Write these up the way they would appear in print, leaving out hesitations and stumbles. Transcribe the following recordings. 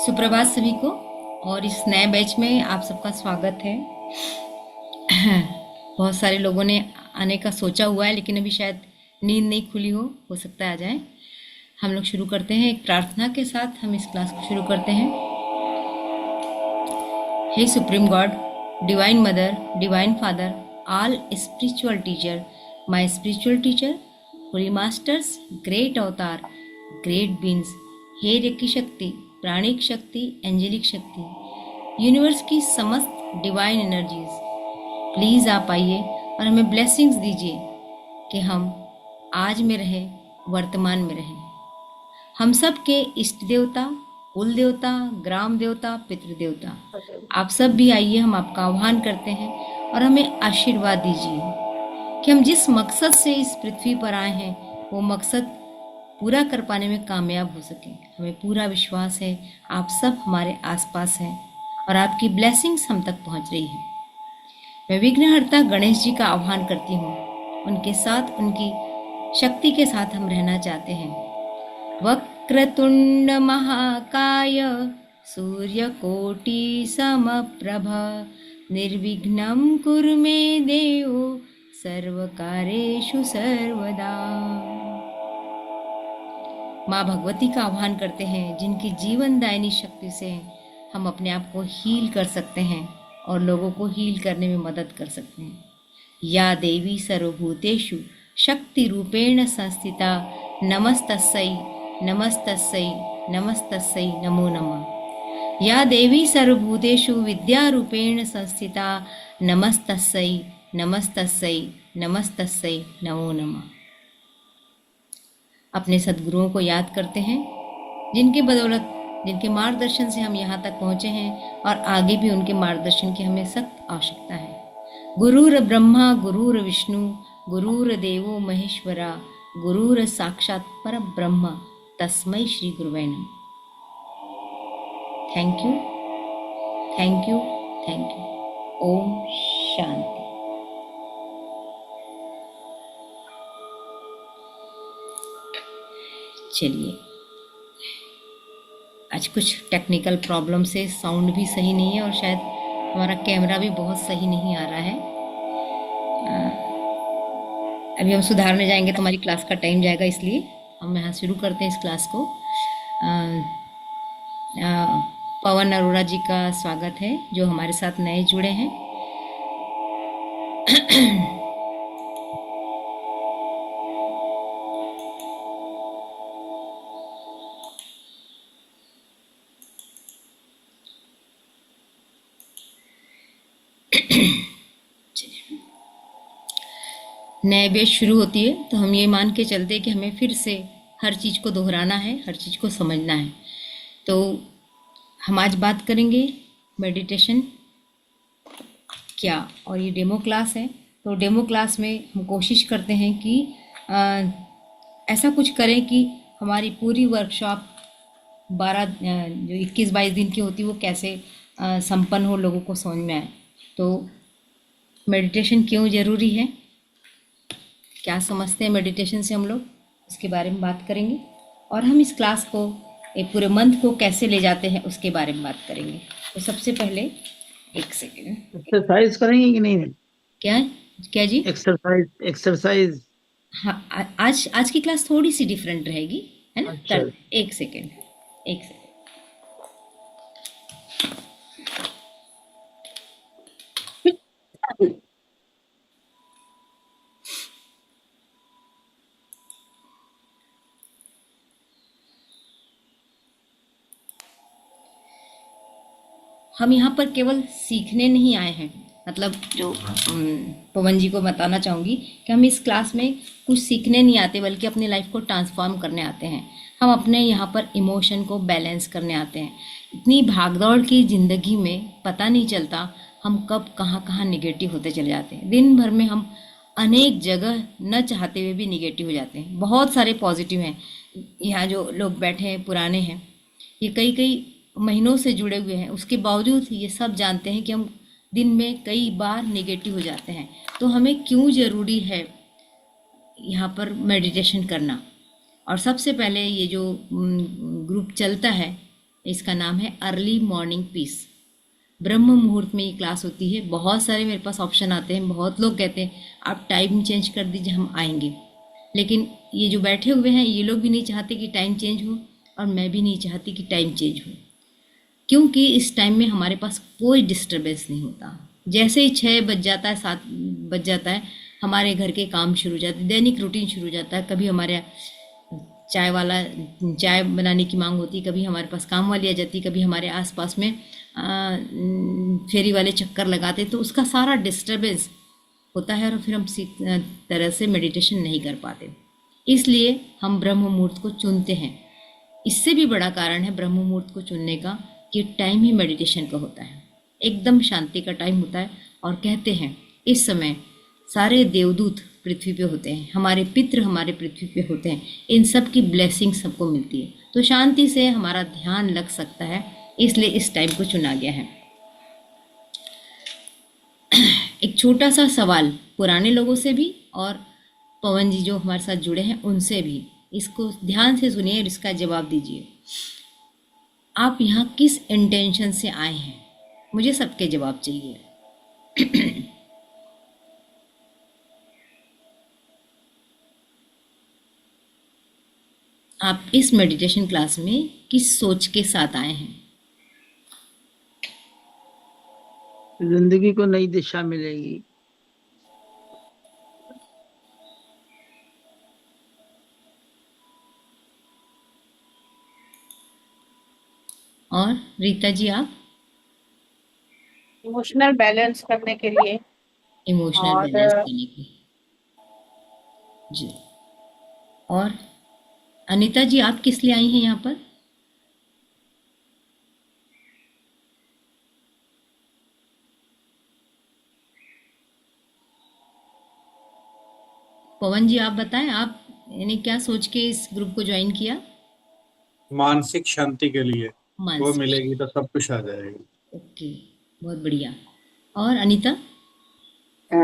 सुप्रभात सभी को। और इस नए बैच में आप सबका स्वागत है। बहुत सारे लोगों ने आने का सोचा हुआ है, लेकिन अभी शायद नींद नहीं खुली हो सकता है आ जाए। हम लोग शुरू करते हैं एक प्रार्थना के साथ। हम इस क्लास को शुरू करते हैं। हे supreme God, divine mother, divine father, all spiritual teacher, my spiritual teacher, holy masters, great avatar, great beings, हे रेकी शक्ति, प्राणिक शक्ति, एंजेलिक शक्ति, यूनिवर्स की समस्त डिवाइन एनर्जीज, प्लीज़ आप आइए और हमें ब्लेसिंग्स दीजिए कि हम आज में रहें, वर्तमान में रहें। हम सब के इष्ट देवता, कुल देवता, ग्राम देवता, पितृ देवता, आप सब भी आइए। हम आपका आह्वान करते हैं और हमें आशीर्वाद दीजिए कि हम जिस मकसद से इस पृथ्वी पर आए हैं वो मकसद पूरा कर पाने में कामयाब हो सके। हमें पूरा विश्वास है आप सब हमारे आसपास हैं और आपकी ब्लेसिंग्स हम तक पहुंच रही है। मैं विघ्नहर्ता गणेश जी का आह्वान करती हूँ। उनके साथ, उनकी शक्ति के साथ हम रहना चाहते हैं। वक्रतुंड महाकाय, सूर्यकोटि समप्रभ, निर्विघ्नं कुरु मे देव, सर्वकार्येषु सर्वदा। माँ भगवती का आह्वान करते हैं, जिनकी जीवनदायिनी शक्ति से हम अपने आप को हील कर सकते हैं और लोगों को हील करने में मदद कर सकते हैं। या देवी सर्वभूतेषु शक्ति रूपेण संस्थिता, नमस्तस्यै नमस्तस्यै नमस्तस्यै नमो नमः। या देवी सर्वभूतेषु विद्या रूपेण संस्थिता, नमस्तस्यै नमस्तस्यै नमस्तस्यै नमो नमः। अपने सद्गुरुओं को याद करते हैं, जिनके बदौलत, जिनके मार्गदर्शन से हम यहाँ तक पहुँचे हैं और आगे भी उनके मार्गदर्शन की हमें सख्त आवश्यकता है। गुरुर ब्रह्मा गुरुर विष्णु, गुरुर देवो महेश्वरा, गुरुर साक्षात पर ब्रह्म, तस्मै श्री गुरुवे नमः। Thank you, thank you, thank you. ओम शांति। चलिए, आज कुछ टेक्निकल प्रॉब्लम से साउंड भी सही नहीं है और शायद हमारा कैमरा भी बहुत सही नहीं आ रहा है। अभी हम सुधारने जाएंगे तो हमारी क्लास का टाइम जाएगा, इसलिए हम यहाँ शुरू करते हैं इस क्लास को। पवन अरोड़ा जी का स्वागत है, जो हमारे साथ नए जुड़े हैं। नए बैच शुरू होती है तो हम ये मान के चलते हैं कि हमें फिर से हर चीज़ को दोहराना है, हर चीज़ को समझना है। तो हम आज बात करेंगे मेडिटेशन क्या, और ये डेमो क्लास है। तो डेमो क्लास में हम कोशिश करते हैं कि ऐसा कुछ करें कि हमारी पूरी वर्कशॉप 21-22 दिन की होती है वो कैसे संपन्न हो, लोगों को समझ में आए। तो मेडिटेशन क्यों ज़रूरी है, क्या समझते हैं मेडिटेशन से हम लोग, उसके बारे में बात करेंगे। और हम इस क्लास को, एक पूरे मंथ को कैसे ले जाते हैं उसके बारे में बात करेंगे। तो सबसे पहले एक सेकेंड, एक्सरसाइज करेंगे कि नहीं? क्या क्या जी? एक्सरसाइज। हाँ, आज की क्लास थोड़ी सी डिफरेंट रहेगी, है ना। अच्छा। एक सेकेंड, एक सेकेंड। हम यहाँ पर केवल सीखने नहीं आए हैं, मतलब जो पवन जी को बताना चाहूँगी कि हम इस क्लास में कुछ सीखने नहीं आते, बल्कि अपनी लाइफ को ट्रांसफॉर्म करने आते हैं। हम अपने यहाँ पर इमोशन को बैलेंस करने आते हैं। इतनी भागदौड़ की ज़िंदगी में पता नहीं चलता हम कब कहाँ कहाँ निगेटिव होते चले जाते हैं। दिन भर में हम अनेक जगह न चाहते हुए भी निगेटिव हो जाते हैं। बहुत सारे पॉजिटिव हैं, यहाँ जो लोग बैठे हैं पुराने हैं, ये कई कई महीनों से जुड़े हुए हैं, उसके बावजूद ये सब जानते हैं कि हम दिन में कई बार नेगेटिव हो जाते हैं। तो हमें क्यों ज़रूरी है यहाँ पर मेडिटेशन करना। और सबसे पहले ये जो ग्रुप चलता है इसका नाम है अर्ली मॉर्निंग पीस। ब्रह्म मुहूर्त में ये क्लास होती है। बहुत सारे मेरे पास ऑप्शन आते हैं, बहुत लोग कहते हैं आप टाइम चेंज कर दीजिए, हम आएंगे। लेकिन ये जो बैठे हुए हैं ये लोग भी नहीं चाहते कि टाइम चेंज हो, और मैं भी नहीं चाहती कि टाइम चेंज हो, क्योंकि इस टाइम में हमारे पास कोई डिस्टरबेंस नहीं होता। जैसे ही 6 बज जाता है, 7 बज जाता है, हमारे घर के काम शुरू हो जाते हैं, दैनिक रूटीन शुरू हो जाता है। कभी हमारे चाय वाला चाय बनाने की मांग होती, कभी हमारे पास काम वाली आ जाती, कभी हमारे आसपास में फेरी वाले चक्कर लगाते, तो उसका सारा डिस्टरबेंस होता है और फिर हम तरह से मेडिटेशन नहीं कर पाते। इसलिए हम ब्रह्म मुहूर्त को चुनते हैं। इससे भी बड़ा कारण है ब्रह्म मुहूर्त को चुनने का कि टाइम ही मेडिटेशन का होता है, एकदम शांति का टाइम होता है। और कहते हैं इस समय सारे देवदूत पृथ्वी पे होते हैं, हमारे पितृ हमारे पृथ्वी पे होते हैं, इन सब की ब्लेसिंग सबको मिलती है, तो शांति से हमारा ध्यान लग सकता है, इसलिए इस टाइम को चुना गया है। एक छोटा सा सवाल पुराने लोगों से भी और पवन जी जो हमारे साथ जुड़े हैं उनसे भी, इसको ध्यान से सुनिए और इसका जवाब दीजिए। आप यहाँ किस इंटेंशन से आए हैं? मुझे सबके जवाब चाहिए। आप इस मेडिटेशन क्लास में किस सोच के साथ आए हैं? जिंदगी को नई दिशा मिलेगी। और रीता जी आप? इमोशनल बैलेंस करने के लिए। इमोशनल और बैलेंस करने की जी। और अनीता जी आप किस लिए आई हैं यहाँ पर? पवन जी आप बताएं, आप यानी क्या सोच के इस ग्रुप को ज्वाइन किया? मानसिक शांति के लिए। वो मानसिक। मिलेगी तो सब कुछ आ जाएगा। ओके, बहुत बढ़िया। और अनीता? अ,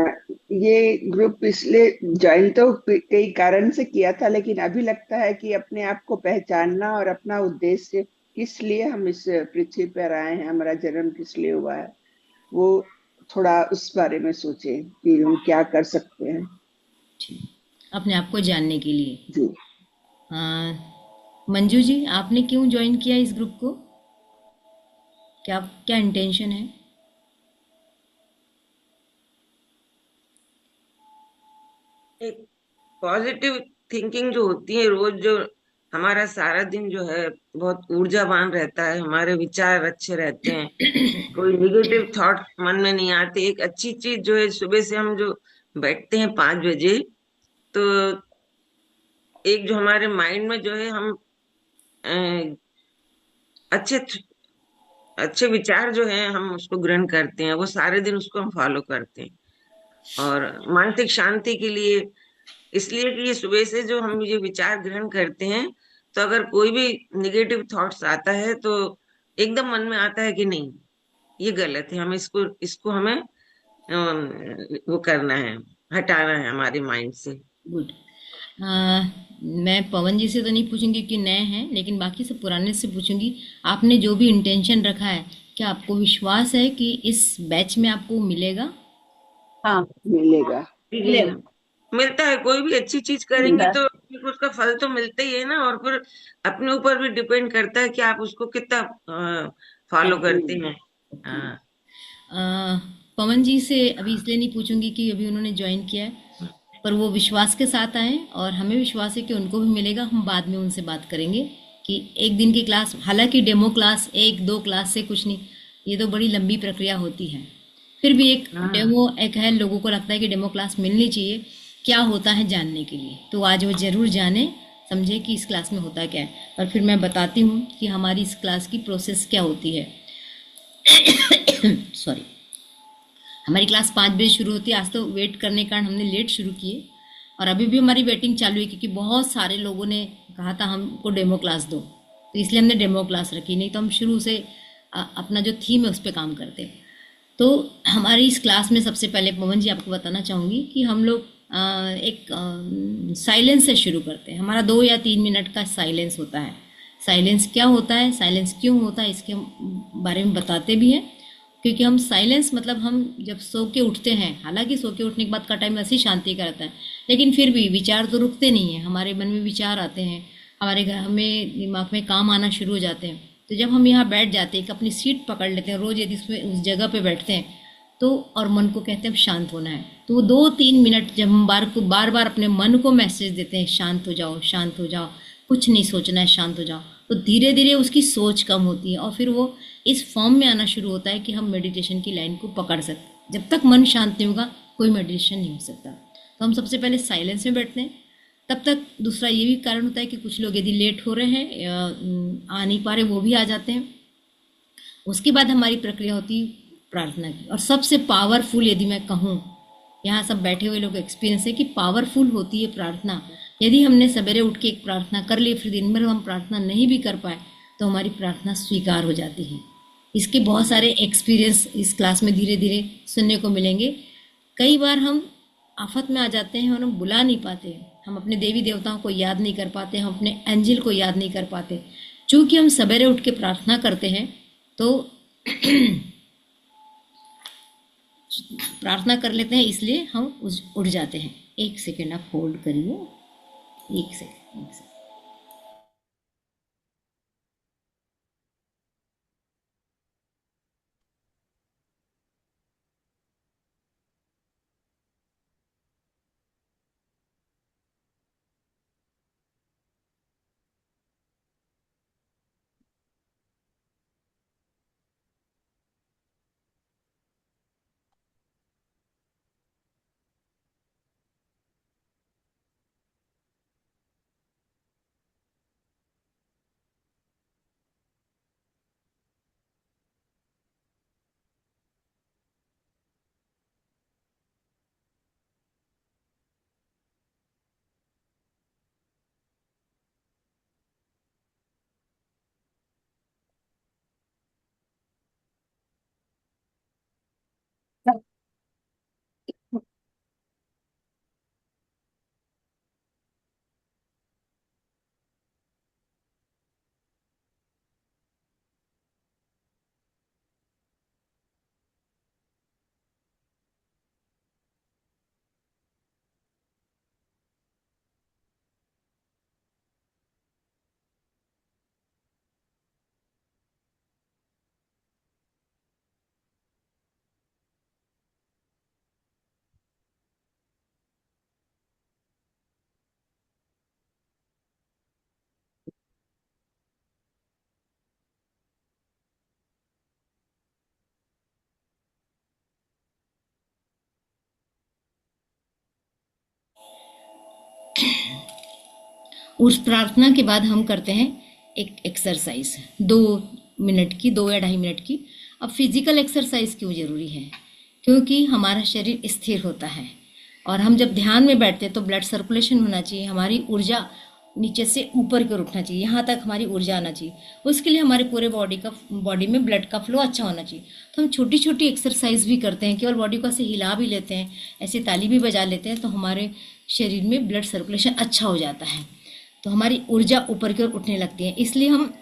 ये ग्रुप इसलिए ज्वाइन तो कई कारण से किया था, लेकिन अभी लगता है कि अपने आप को पहचानना और अपना उद्देश्य, किस लिए हम इस पृथ्वी पर आए हैं, हमारा जन्म किस लिए हुआ है, वो थोड़ा उस बारे में सोचे कि हम क्या कर सकते हैं। ठीक, अपने आप को जानने के लिए। जी, मंजू जी आपने क्यों ज्वाइन किया इस ग्रुप को? क्या क्या इंटेंशन है? एक पॉजिटिव थिंकिंग जो होती है रोज, जो हमारा सारा दिन जो है बहुत ऊर्जावान रहता है, हमारे विचार अच्छे रहते हैं, कोई निगेटिव थॉट मन में नहीं आते। एक अच्छी चीज जो है, सुबह से हम जो बैठते हैं 5 बजे, तो एक जो हमारे माइंड में जो है हम अ, अच्छे अच्छे विचार जो है हम उसको ग्रहण करते हैं, वो सारे दिन उसको हम फॉलो करते हैं। और मानसिक शांति के लिए, इसलिए कि ये सुबह से जो हम ये विचार ग्रहण करते हैं, तो अगर कोई भी निगेटिव थॉट्स आता है तो एकदम मन में आता है कि नहीं, ये गलत है, हमें इसको इसको हमें वो करना है, हटाना है हमारे माइंड से। गुड। मैं पवन जी से तो नहीं पूछूंगी कि नए हैं, लेकिन बाकी सब पुराने से पूछूंगी। आपने जो भी इंटेंशन रखा है, क्या आपको विश्वास है कि इस बैच में आपको मिलेगा? हाँ, मिलेगा। मिलेगा, मिलता है। कोई भी अच्छी चीज करेंगे तो उसका फल तो मिलता ही है ना। और फिर अपने ऊपर भी डिपेंड करता है कि आप उसको कितना फॉलो करते हैं। हाँ। पवन जी से अभी इसलिए नहीं पूछूंगी कि अभी उन्होंने ज्वाइन किया है, पर वो विश्वास के साथ आए और हमें विश्वास है कि उनको भी मिलेगा। हम बाद में उनसे बात करेंगे कि एक दिन की क्लास, हालांकि डेमो क्लास 1-2 क्लास से कुछ नहीं, ये तो बड़ी लंबी प्रक्रिया होती है। फिर भी एक डेमो एक है, लोगों को लगता है कि डेमो क्लास मिलनी चाहिए, क्या होता है जानने के लिए। तो आज वो जरूर जाने, समझे कि इस क्लास में होता क्या है। और फिर मैं बताती हूँ कि हमारी इस क्लास की प्रोसेस क्या होती है। सॉरी, हमारी क्लास 5 बजे शुरू होती है। आज तो वेट करने के कारण हमने लेट शुरू किए और अभी भी हमारी वेटिंग चालू है, क्योंकि बहुत सारे लोगों ने कहा था हमको डेमो क्लास दो, तो इसलिए हमने डेमो क्लास रखी। नहीं तो हम शुरू से अपना जो थीम है उस पर काम करते। तो हमारी इस क्लास में सबसे पहले पवन जी आपको बताना चाहूँगी कि हम लोग एक साइलेंस से शुरू करते हैं। हमारा 2 या 3 मिनट का साइलेंस होता है। साइलेंस क्या होता है, साइलेंस क्यों होता है, इसके बारे में बताते भी हैं। क्योंकि हम साइलेंस मतलब हम जब सो के उठते हैं, हालांकि सो के उठने के बाद का टाइम ऐसी शांति का रहता है, लेकिन फिर भी विचार तो रुकते नहीं हैं, हमारे मन में विचार आते हैं, हमारे घर हमें दिमाग में काम आना शुरू हो जाते हैं। तो जब हम यहाँ बैठ जाते हैं, एक अपनी सीट पकड़ लेते हैं, रोज़ यदि उसमें उस जगह पे बैठते हैं तो, और मन को कहते हैं अब शांत होना है, तो वो 2-3 मिनट जब हम बार बार अपने मन को मैसेज देते हैं शांत हो जाओ, शांत हो जाओ, कुछ नहीं सोचना है, शांत हो जाओ, तो धीरे धीरे उसकी सोच कम होती है और फिर वो इस फॉर्म में आना शुरू होता है कि हम मेडिटेशन की लाइन को पकड़ सकते। जब तक मन शांत नहीं होगा कोई मेडिटेशन नहीं हो सकता। तो हम सबसे पहले साइलेंस में बैठते हैं। तब तक दूसरा ये भी कारण होता है कि कुछ लोग यदि लेट हो रहे हैं या आ नहीं पा रहे, वो भी आ जाते हैं। उसके बाद हमारी प्रक्रिया होती है प्रार्थना की, और सबसे पावरफुल यदि मैं कहूँ, यहाँ सब बैठे हुए लोग एक्सपीरियंस है कि पावरफुल होती है प्रार्थना। यदि हमने सवेरे उठ के एक प्रार्थना कर ली, फिर दिन भर हम प्रार्थना नहीं भी कर पाए, तो हमारी प्रार्थना स्वीकार हो जाती है। इसके बहुत सारे एक्सपीरियंस इस क्लास में धीरे धीरे सुनने को मिलेंगे। कई बार हम आफत में आ जाते हैं और हम बुला नहीं पाते, हम अपने देवी देवताओं को याद नहीं कर पाते, हम अपने एंजल को याद नहीं कर पाते। चूँकि हम सवेरे उठ के प्रार्थना करते हैं तो प्रार्थना कर लेते हैं, इसलिए हम उठ जाते हैं। एक सेकेंड आप होल्ड करिए, एक सेकेंड। उस प्रार्थना के बाद हम करते हैं एक एक्सरसाइज 2 मिनट की, 2 या 2.5 मिनट की। अब फिजिकल एक्सरसाइज क्यों जरूरी है? क्योंकि हमारा शरीर स्थिर होता है और हम जब ध्यान में बैठते हैं तो ब्लड सर्कुलेशन होना चाहिए, हमारी ऊर्जा नीचे से ऊपर की ओर उठना चाहिए, यहाँ तक हमारी ऊर्जा आना चाहिए। उसके लिए हमारे पूरे बॉडी में ब्लड का फ्लो अच्छा होना चाहिए। तो हम छोटी छोटी एक्सरसाइज भी करते हैं, केवल बॉडी को ऐसे हिला भी लेते हैं, ऐसे ताली भी बजा लेते हैं, तो हमारे शरीर में ब्लड सर्कुलेशन अच्छा हो जाता है, तो हमारी ऊर्जा ऊपर की ओर उठने लगती है। इसलिए हम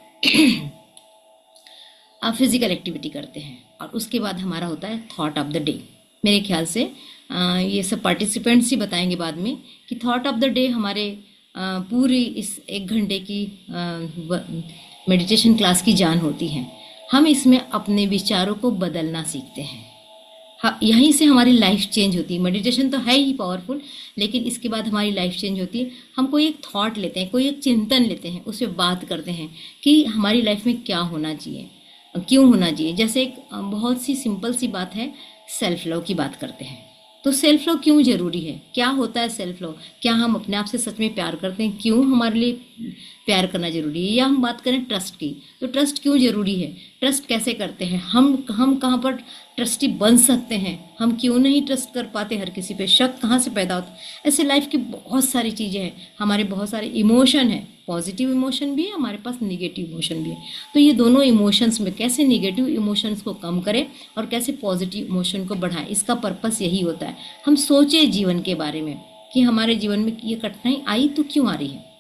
फिजिकल एक्टिविटी करते हैं। और उसके बाद हमारा होता है थॉट ऑफ द डे। मेरे ख्याल से ये सब पार्टिसिपेंट्स ही बताएंगे बाद में कि थॉट ऑफ द डे हमारे पूरी इस 1 घंटे की मेडिटेशन क्लास की जान होती है। हम इसमें अपने विचारों को बदलना सीखते हैं। हाँ, यहीं से हमारी लाइफ चेंज होती है। मेडिटेशन तो है ही पावरफुल, लेकिन इसके बाद हमारी लाइफ चेंज होती है। हम कोई एक थॉट लेते हैं, कोई एक चिंतन लेते हैं, उस पर बात करते हैं कि हमारी लाइफ में क्या होना चाहिए, क्यों होना चाहिए। जैसे एक बहुत सी सिंपल सी बात है, सेल्फ लव की बात करते हैं। तो सेल्फ लव क्यों जरूरी है, क्या होता है सेल्फ लव, क्या हम अपने आप से सच में प्यार करते हैं, क्यों हमारे लिए प्यार करना जरूरी है। या हम बात करें ट्रस्ट की, तो ट्रस्ट क्यों जरूरी है, ट्रस्ट कैसे करते हैं, हम कहाँ पर ट्रस्टी बन सकते हैं, हम क्यों नहीं ट्रस्ट कर पाते हर किसी पे, शक कहाँ से पैदा होता है। ऐसे लाइफ की बहुत सारी चीज़ें हैं, हमारे बहुत सारे इमोशन हैं, पॉजिटिव इमोशन भी है, हमारे पास निगेटिव इमोशन भी है। तो ये दोनों इमोशंस में कैसे निगेटिव इमोशंस को कम करें और कैसे पॉजिटिव इमोशन को बढ़ाएं, इसका पर्पस यही होता है। हम सोचें जीवन के बारे में कि हमारे जीवन में ये कठिनाई आई तो क्यों आ रही है।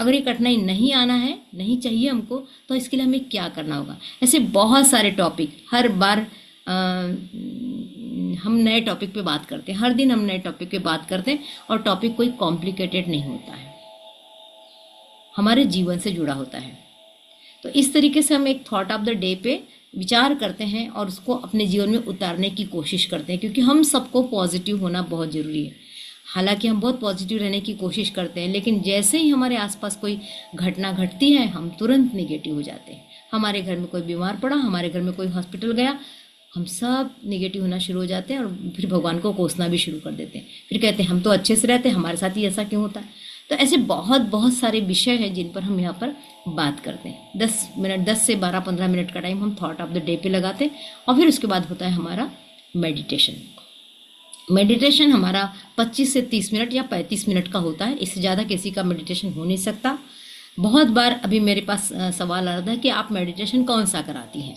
अगर ये कठिनाई नहीं आना है, नहीं चाहिए हमको, तो इसके लिए हमें क्या करना होगा। ऐसे बहुत सारे टॉपिक हर बार हम नए टॉपिक पे बात करते हैं, हर दिन हम नए टॉपिक पे बात करते हैं, और टॉपिक कोई कॉम्प्लिकेटेड नहीं होता है, हमारे जीवन से जुड़ा होता है। तो इस तरीके से हम एक थॉट ऑफ द डे पे विचार करते हैं और उसको अपने जीवन में उतारने की कोशिश करते हैं, क्योंकि हम सबको पॉजिटिव होना बहुत ज़रूरी है। हालांकि हम बहुत पॉजिटिव रहने की कोशिश करते हैं, लेकिन जैसे ही हमारे आसपास कोई घटना घटती है हम तुरंत निगेटिव हो जाते हैं। हमारे घर में कोई बीमार पड़ा, हमारे घर में कोई हॉस्पिटल गया, हम सब निगेटिव होना शुरू हो जाते हैं और फिर भगवान को कोसना भी शुरू कर देते हैं। फिर कहते हैं हम तो अच्छे से रहते हैं, हमारे साथ ही ऐसा क्यों होता है। तो ऐसे बहुत बहुत सारे विषय हैं जिन पर हम यहाँ पर बात करते हैं। 10 से 12-15 मिनट का टाइम हम थॉट ऑफ द डे पे लगाते हैं, और फिर उसके बाद होता है हमारा मेडिटेशन। मेडिटेशन हमारा 25 से 30 मिनट या 35 मिनट का होता है, इससे ज़्यादा किसी का मेडिटेशन हो नहीं सकता। बहुत बार अभी मेरे पास सवाल आ रहा था कि आप मेडिटेशन कौन सा कराती हैं,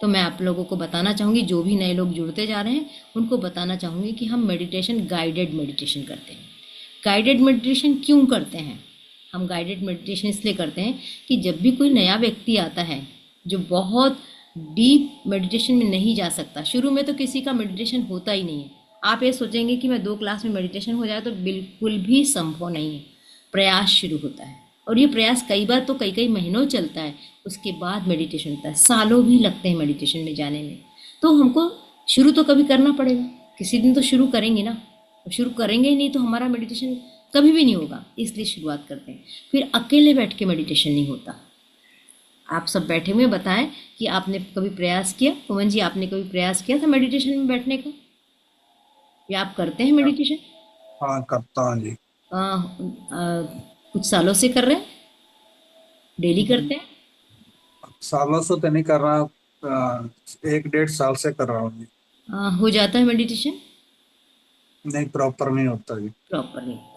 तो मैं आप लोगों को बताना चाहूँगी, जो भी नए लोग जुड़ते जा रहे हैं उनको बताना चाहूँगी कि हम मेडिटेशन गाइडेड मेडिटेशन करते हैं। गाइडेड मेडिटेशन क्यों करते हैं? हम गाइडेड मेडिटेशन इसलिए करते हैं कि जब भी कोई नया व्यक्ति आता है जो बहुत डीप मेडिटेशन में नहीं जा सकता, शुरू में तो किसी का मेडिटेशन होता ही नहीं है। आप ये सोचेंगे कि मैं 2 क्लास में मेडिटेशन हो जाए, तो बिल्कुल भी संभव नहीं है। प्रयास शुरू होता है, और ये प्रयास कई बार तो कई महीनों चलता है, उसके बाद मेडिटेशन होता है। सालों भी लगते हैं मेडिटेशन में जाने में। तो हमको शुरू तो कभी करना पड़ेगा, किसी दिन तो शुरू करेंगे ना। शुरू करेंगे ही नहीं तो हमारा मेडिटेशन कभी भी नहीं होगा, इसलिए शुरुआत करते हैं। फिर अकेले बैठ के मेडिटेशन नहीं होता। आप सब बैठे हुए बताएं कि आपने कभी प्रयास किया। पवन जी, आपने कभी प्रयास किया था मेडिटेशन में बैठने का, या आप करते हैं मेडिटेशन? हाँ, करता हूँ जी। कुछ सालों से कर रहे हैं, डेली करते हैं? सालों से तो नहीं कर रहा, 1-1.5 साल से कर रहा हूँ जी। हो जाता है मेडिटेशन? नहीं, प्रॉपर नहीं होता जी। प्रॉपर नहीं होता।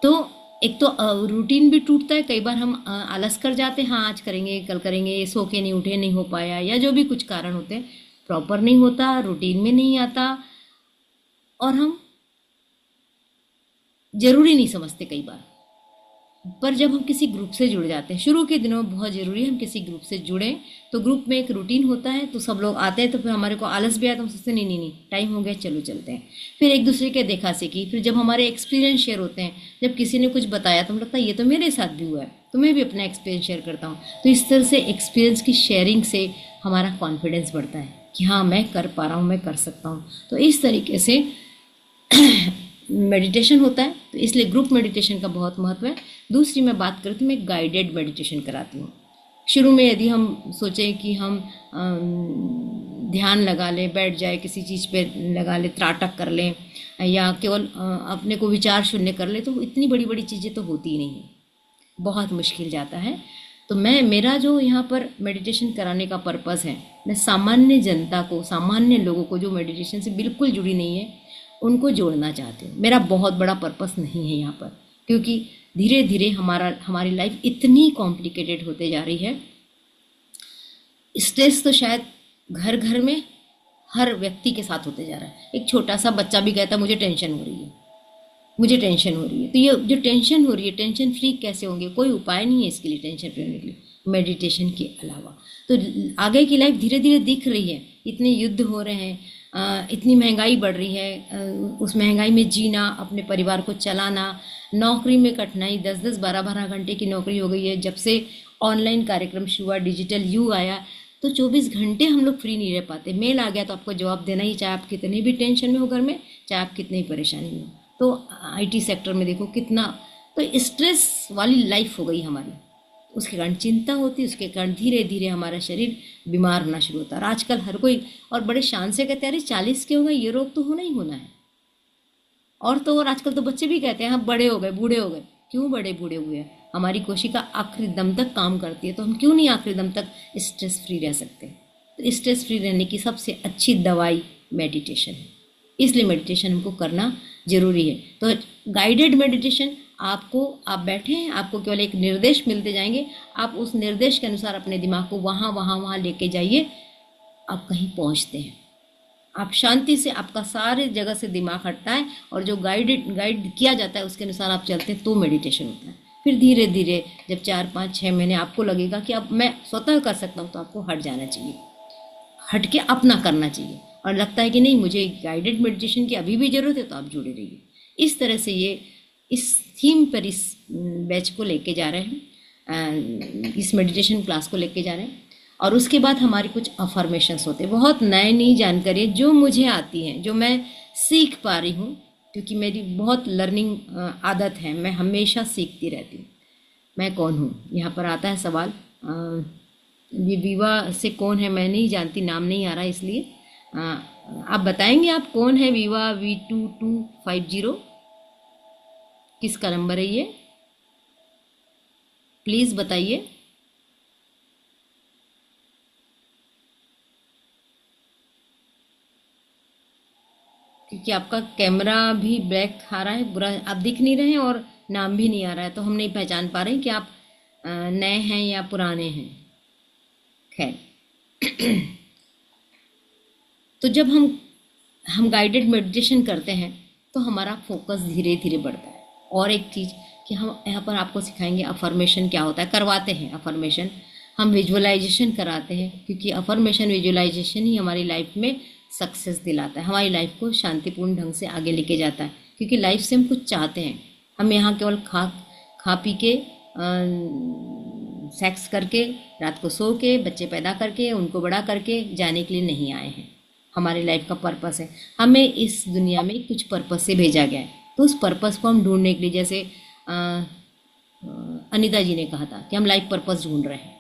तो एक तो रूटीन भी टूटता है, कई बार हम आलस कर जाते हैं, हाँ आज करेंगे कल करेंगे, सो के नहीं उठे, नहीं हो पाया, या जो भी कुछ कारण होते हैं, प्रॉपर नहीं होता, रूटीन में नहीं आता, और हम जरूरी नहीं समझते कई बार। पर जब हम किसी ग्रुप से जुड़ जाते हैं, शुरू के दिनों में बहुत ज़रूरी है हम किसी ग्रुप से जुड़ें, तो ग्रुप में एक रूटीन होता है, तो सब लोग आते हैं, तो फिर हमारे को आलस भी आता है, हम सोचते नहीं टाइम हो गया, चलो चलते हैं। फिर एक दूसरे के देखा सीखी, फिर जब हमारे एक्सपीरियंस शेयर होते हैं, जब किसी ने कुछ बताया तो हमें लगता है ये तो मेरे साथ भी हुआ है, तो मैं भी अपना एक्सपीरियंस शेयर करता हूँ। तो इस तरह से एक्सपीरियंस की शेयरिंग से हमारा कॉन्फिडेंस बढ़ता है कि हाँ मैं कर पा रहा हूँ, मैं कर सकता हूँ। तो इस तरीके से मेडिटेशन होता है, तो इसलिए ग्रुप मेडिटेशन का बहुत महत्व है। दूसरी मैं बात करूँ तो मैं गाइडेड मेडिटेशन कराती हूँ। शुरू में यदि हम सोचें कि हम ध्यान लगा लें, बैठ जाए किसी चीज़ पे लगा लें, त्राटक कर लें, या केवल अपने को विचार शून्य कर ले, तो इतनी बड़ी बड़ी चीज़ें तो होती ही नहीं है, बहुत मुश्किल जाता है। तो मेरा जो यहाँ पर मेडिटेशन कराने का पर्पज़ है, मैं सामान्य जनता को, सामान्य लोगों को जो मेडिटेशन से बिल्कुल जुड़ी नहीं है, उनको जोड़ना चाहती हूँ। मेरा बहुत बड़ा पर्पस नहीं है यहाँ पर, क्योंकि धीरे धीरे हमारी लाइफ इतनी कॉम्प्लिकेटेड होते जा रही है। स्ट्रेस तो शायद घर घर में हर व्यक्ति के साथ होते जा रहा है। एक छोटा सा बच्चा भी कहता है मुझे टेंशन हो रही है, मुझे टेंशन हो रही है। तो ये जो टेंशन हो रही है, टेंशन फ्री कैसे होंगे? कोई उपाय नहीं है इसके लिए, टेंशन फ्री होने के लिए, मेडिटेशन के अलावा। तो आगे की लाइफ धीरे धीरे दिख रही है, इतने युद्ध हो रहे हैं, इतनी महंगाई बढ़ रही है, उस महंगाई में जीना, अपने परिवार को चलाना, नौकरी में कठिनाई, 10-10, 12-12 घंटे की नौकरी हो गई है। जब से ऑनलाइन कार्यक्रम शुरू हुआ, डिजिटल युग आया, तो 24 घंटे हम लोग फ्री नहीं रह पाते। मेल आ गया तो आपको जवाब देना ही, चाहे आप कितने भी टेंशन में हो घर में, चाहे आप कितनी परेशानी में हो। तो IT सेक्टर में देखो कितना, तो स्ट्रेस वाली लाइफ हो गई हमारी। उसके कारण चिंता होती है, उसके कारण धीरे धीरे हमारा शरीर बीमार होना शुरू होता है। और आजकल हर कोई और बड़े शान से कहते हैं अरे 40 के हो गए, ये रोग तो होना ही होना है। और आजकल तो बच्चे भी कहते हैं हम बड़े हो गए, बूढ़े हो गए। क्यों बड़े बूढ़े हुए हैं? हमारी कोशिका आखिरी दम तक काम करती है, तो हम क्यों नहीं आखिरी दम तक स्ट्रेस फ्री रह सकते? तो स्ट्रेस फ्री रहने की सबसे अच्छी दवाई मेडिटेशन है, इसलिए मेडिटेशन हमको करना जरूरी है। तो गाइडेड मेडिटेशन, आप बैठे हैं, आपको केवल एक निर्देश मिलते जाएंगे, आप उस निर्देश के अनुसार अपने दिमाग को वहाँ लेके जाइए, आप कहीं पहुँचते हैं। आप शांति से, आपका सारे जगह से दिमाग हटता है, और जो गाइड किया जाता है उसके अनुसार आप चलते हैं, तो मेडिटेशन होता है। फिर धीरे धीरे जब 4 5 6 महीने आपको लगेगा कि अब मैं स्वतः कर सकता हूँ, तो आपको हट जाना चाहिए, हट के अपना करना चाहिए। और लगता है कि नहीं, मुझे गाइडेड मेडिटेशन की अभी भी ज़रूरत है, तो आप जुड़े रहिए। इस तरह से ये इस थीम पर इस बैच को लेके जा रहे हैं, इस मेडिटेशन क्लास को लेके जा रहे हैं। और उसके बाद हमारी कुछ अफर्मेशंस होते हैं, बहुत नई नई जानकारी जो मुझे आती हैं, जो मैं सीख पा रही हूँ, क्योंकि मेरी बहुत लर्निंग आदत है, मैं हमेशा सीखती रहती हूँ। मैं कौन हूँ, यहाँ पर आता है सवाल। ये विवा से कौन है, मैं नहीं जानती, नाम नहीं आ रहा, इसलिए आप बताएंगे आप कौन है विवा V2250, किसका नंबर है ये, प्लीज़ बताइए। क्योंकि आपका कैमरा भी ब्लैक आ रहा है, बुरा, आप दिख नहीं रहे हैं और नाम भी नहीं आ रहा है, तो हम नहीं पहचान पा रहे हैं कि आप नए हैं या पुराने हैं। खैर, तो जब हम गाइडेड मेडिटेशन करते हैं तो हमारा फोकस धीरे धीरे बढ़ता है। और एक चीज़ कि हम यहाँ पर आपको सिखाएंगे अफर्मेशन क्या होता है, करवाते हैं अफर्मेशन, हम विजुअलाइजेशन कराते हैं, क्योंकि अफर्मेशन विजुअलाइजेशन ही हमारी लाइफ में सक्सेस दिलाता है, हमारी लाइफ को शांतिपूर्ण ढंग से आगे लेके जाता है। क्योंकि लाइफ से हम कुछ चाहते हैं, हम यहाँ केवल खा पी के सेक्स करके, रात को सो के, बच्चे पैदा करके, उनको बड़ा करके जाने के लिए नहीं आए हैं। हमारी लाइफ का पर्पस है, हमें इस दुनिया में कुछ पर्पस से भेजा गया है, तो उस पर्पस को हम ढूंढने के लिए, जैसे अनिता जी ने कहा था कि हम लाइफ पर्पस ढूंढ रहे हैं,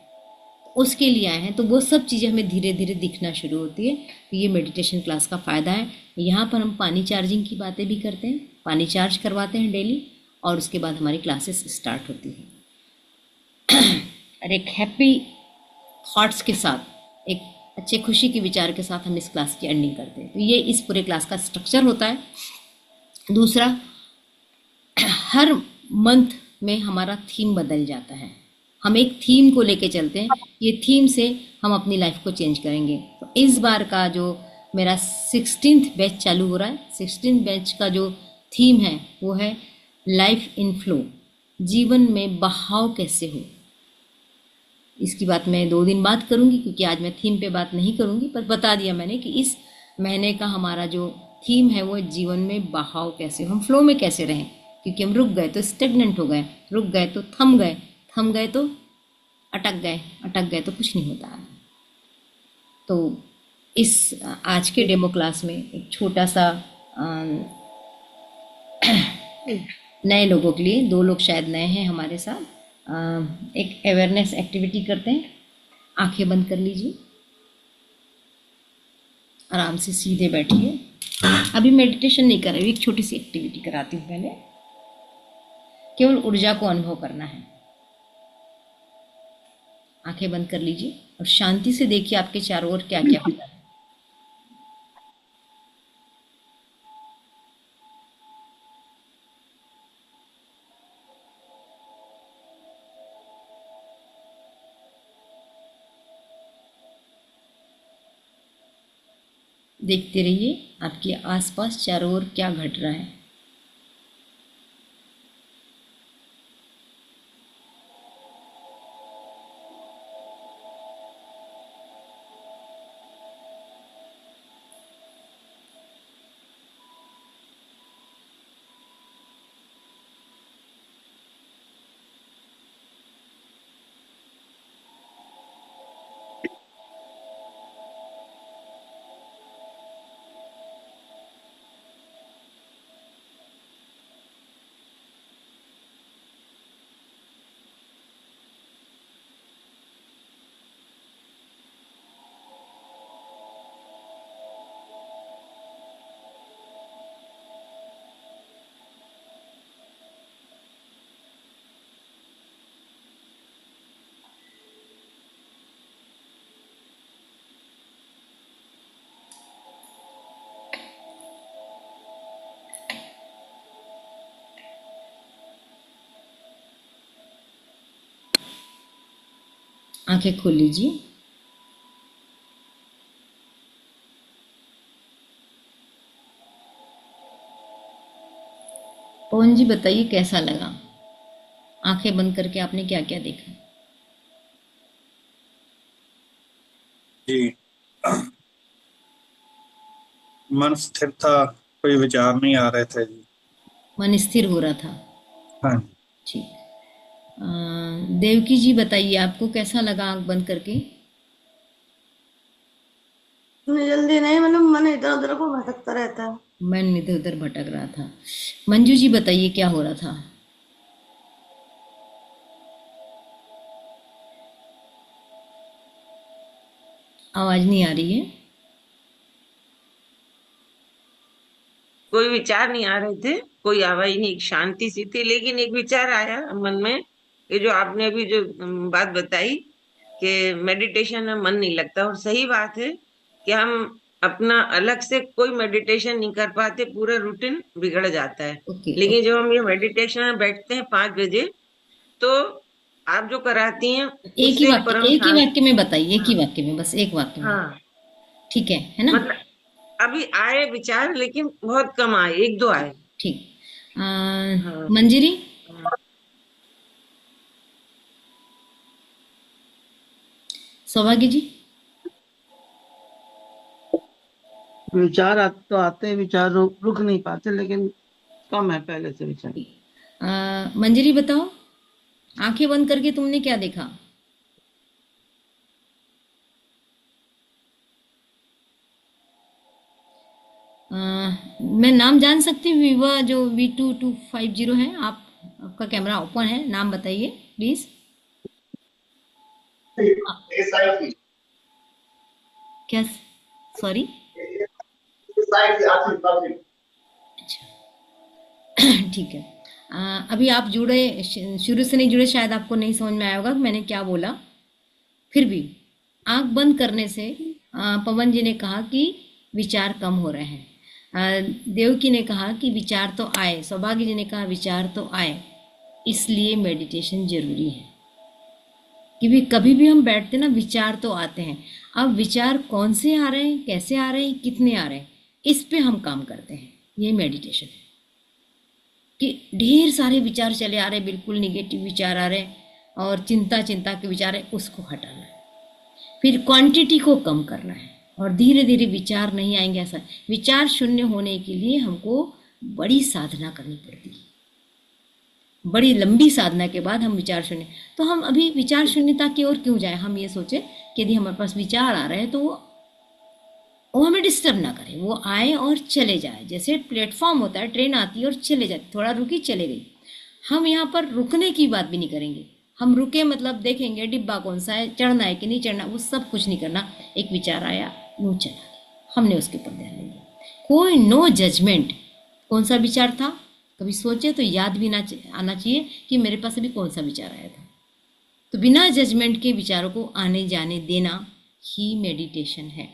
उसके लिए आए हैं। तो वो सब चीज़ें हमें धीरे धीरे दिखना शुरू होती है। तो ये मेडिटेशन क्लास का फ़ायदा है। यहाँ पर हम पानी चार्जिंग की बातें भी करते हैं, पानी चार्ज करवाते हैं डेली, और उसके बाद हमारी क्लासेस स्टार्ट होती हैं। और एक हैप्पी थॉट्स के साथ, एक अच्छे खुशी के विचार के साथ हम इस क्लास की एंडिंग करते हैं। तो ये इस पूरे क्लास का स्ट्रक्चर होता है। दूसरा, हर मंथ में हमारा थीम बदल जाता है, हम एक थीम को लेके चलते हैं, ये थीम से हम अपनी लाइफ को चेंज करेंगे। तो इस बार का जो मेरा 16th बैच चालू हो रहा है, 16th बैच का जो थीम है वो है लाइफ इन फ्लो, जीवन में बहाव कैसे हो। इसकी बात मैं 2 दिन बाद करूंगी, क्योंकि आज मैं थीम पे बात नहीं करूंगी, पर बता दिया मैंने कि इस महीने का हमारा जो थीम है वो जीवन में बहाव कैसे हो, हम फ्लो में कैसे रहें। क्योंकि हम रुक गए तो स्टेगनेंट हो गए, रुक गए तो थम गए, थम गए तो अटक गए, अटक गए तो कुछ नहीं होता। तो इस आज के डेमो क्लास में एक छोटा सा नए लोगों के लिए, 2 लोग शायद नए हैं हमारे साथ, एक अवेयरनेस एक्टिविटी करते हैं। आंखें बंद कर लीजिए, आराम से सीधे बैठिए। अभी मेडिटेशन नहीं कर रही, एक छोटी सी एक्टिविटी कराती हूँ पहले, केवल ऊर्जा को अनुभव करना है। आंखें बंद कर लीजिए और शांति से देखिए आपके चारों ओर क्या क्या होता है। देखते रहिए आपके आसपास चारों ओर क्या घट रहा है। आंखें खोल लीजिए। पवन जी बताइए कैसा लगा, आंखें बंद करके आपने क्या क्या देखा? जी, मन स्थिर था, कोई विचार नहीं आ रहे थे जी। मन स्थिर हो रहा था। हाँ, ठीक। देवकी जी बताइए, आपको कैसा लगा आंख बंद करके? इतनी जल्दी नहीं, मतलब मन इधर उधर को भटकता रहता है। मन इधर उधर भटक रहा था। मंजू जी बताइए क्या हो रहा था? आवाज नहीं आ रही है। कोई विचार नहीं आ रहे थे, कोई आवाज नहीं, एक शांति सी थी, लेकिन एक विचार आया मन में। ये जो आपने अभी जो बात बताई कि मेडिटेशन में मन नहीं लगता, और सही बात है कि हम अपना अलग से कोई मेडिटेशन नहीं कर पाते, पूरा रूटीन बिगड़ जाता है। ओके लेकिन ओके। जब हम ये मेडिटेशन में बैठते हैं 5 बजे, तो आप जो कराती हैं उससे परम एक ही शांत। वाक्य में बताइए, एक ही हाँ, वाक्य में, बस एक वाक्य में। हाँ, ठीक है ना? मतलब अभी आए विचार, लेकिन बहुत कम आए, 1-2 आए। ठीक। हाँ, मंजरी, हाँ। सौभाग्य जी। विचार तो आते हैं, विचार रुक नहीं पाते, लेकिन कम है पहले से विचार। मंजरी बताओ, आंखें बंद करके तुमने क्या देखा? मैं नाम जान सकती हूँ? विवा जो V2250 है, आप, आपका कैमरा ओपन है, नाम बताइए प्लीज। क्या? सॉरी। अच्छा। ठीक है। अभी आप जुड़े, शुरू से नहीं जुड़े, शायद आपको नहीं समझ में आया होगा कि मैंने क्या बोला। फिर भी आंख बंद करने से पवन जी ने कहा कि विचार कम हो रहे हैं, देवकी ने कहा कि विचार तो आए, सौभाग्य जी ने कहा विचार तो आए, इसलिए मेडिटेशन जरूरी है। क्योंकि कभी भी हम बैठते ना, विचार तो आते हैं। अब विचार कौन से आ रहे हैं, कैसे आ रहे हैं, कितने आ रहे हैं, इस पे हम काम करते हैं। ये मेडिटेशन है कि ढेर सारे विचार चले आ रहे हैं, बिल्कुल निगेटिव विचार आ रहे हैं, और चिंता चिंता के विचार है, उसको हटाना है। फिर क्वांटिटी को कम करना है, और धीरे धीरे विचार नहीं आएंगे। ऐसा विचार शून्य होने के लिए हमको बड़ी साधना करनी पड़ती है। बड़ी लंबी साधना के बाद हम विचार शून्य। तो हम अभी विचार शून्यता की ओर क्यों जाए? हम ये सोचे कि यदि हमारे पास विचार आ रहे हैं तो वो हमें डिस्टर्ब ना करे, वो आए और चले जाए। जैसे प्लेटफॉर्म होता है, ट्रेन आती है और चले जाती, थोड़ा रुकी चले गई। हम यहाँ पर रुकने की बात भी नहीं करेंगे। हम रुके मतलब देखेंगे डिब्बा कौन सा है, चढ़ना है कि नहीं चढ़ना, वो सब कुछ नहीं करना। एक विचार आया, यूँ चला गया, हमने उसके ऊपर ध्यान नहीं दिया। कोई नो जजमेंट। कौन सा विचार था, कभी सोचे तो याद भी ना आना चाहिए कि मेरे पास अभी कौन सा विचार आया था। तो बिना जजमेंट के विचारों को आने जाने देना ही मेडिटेशन है।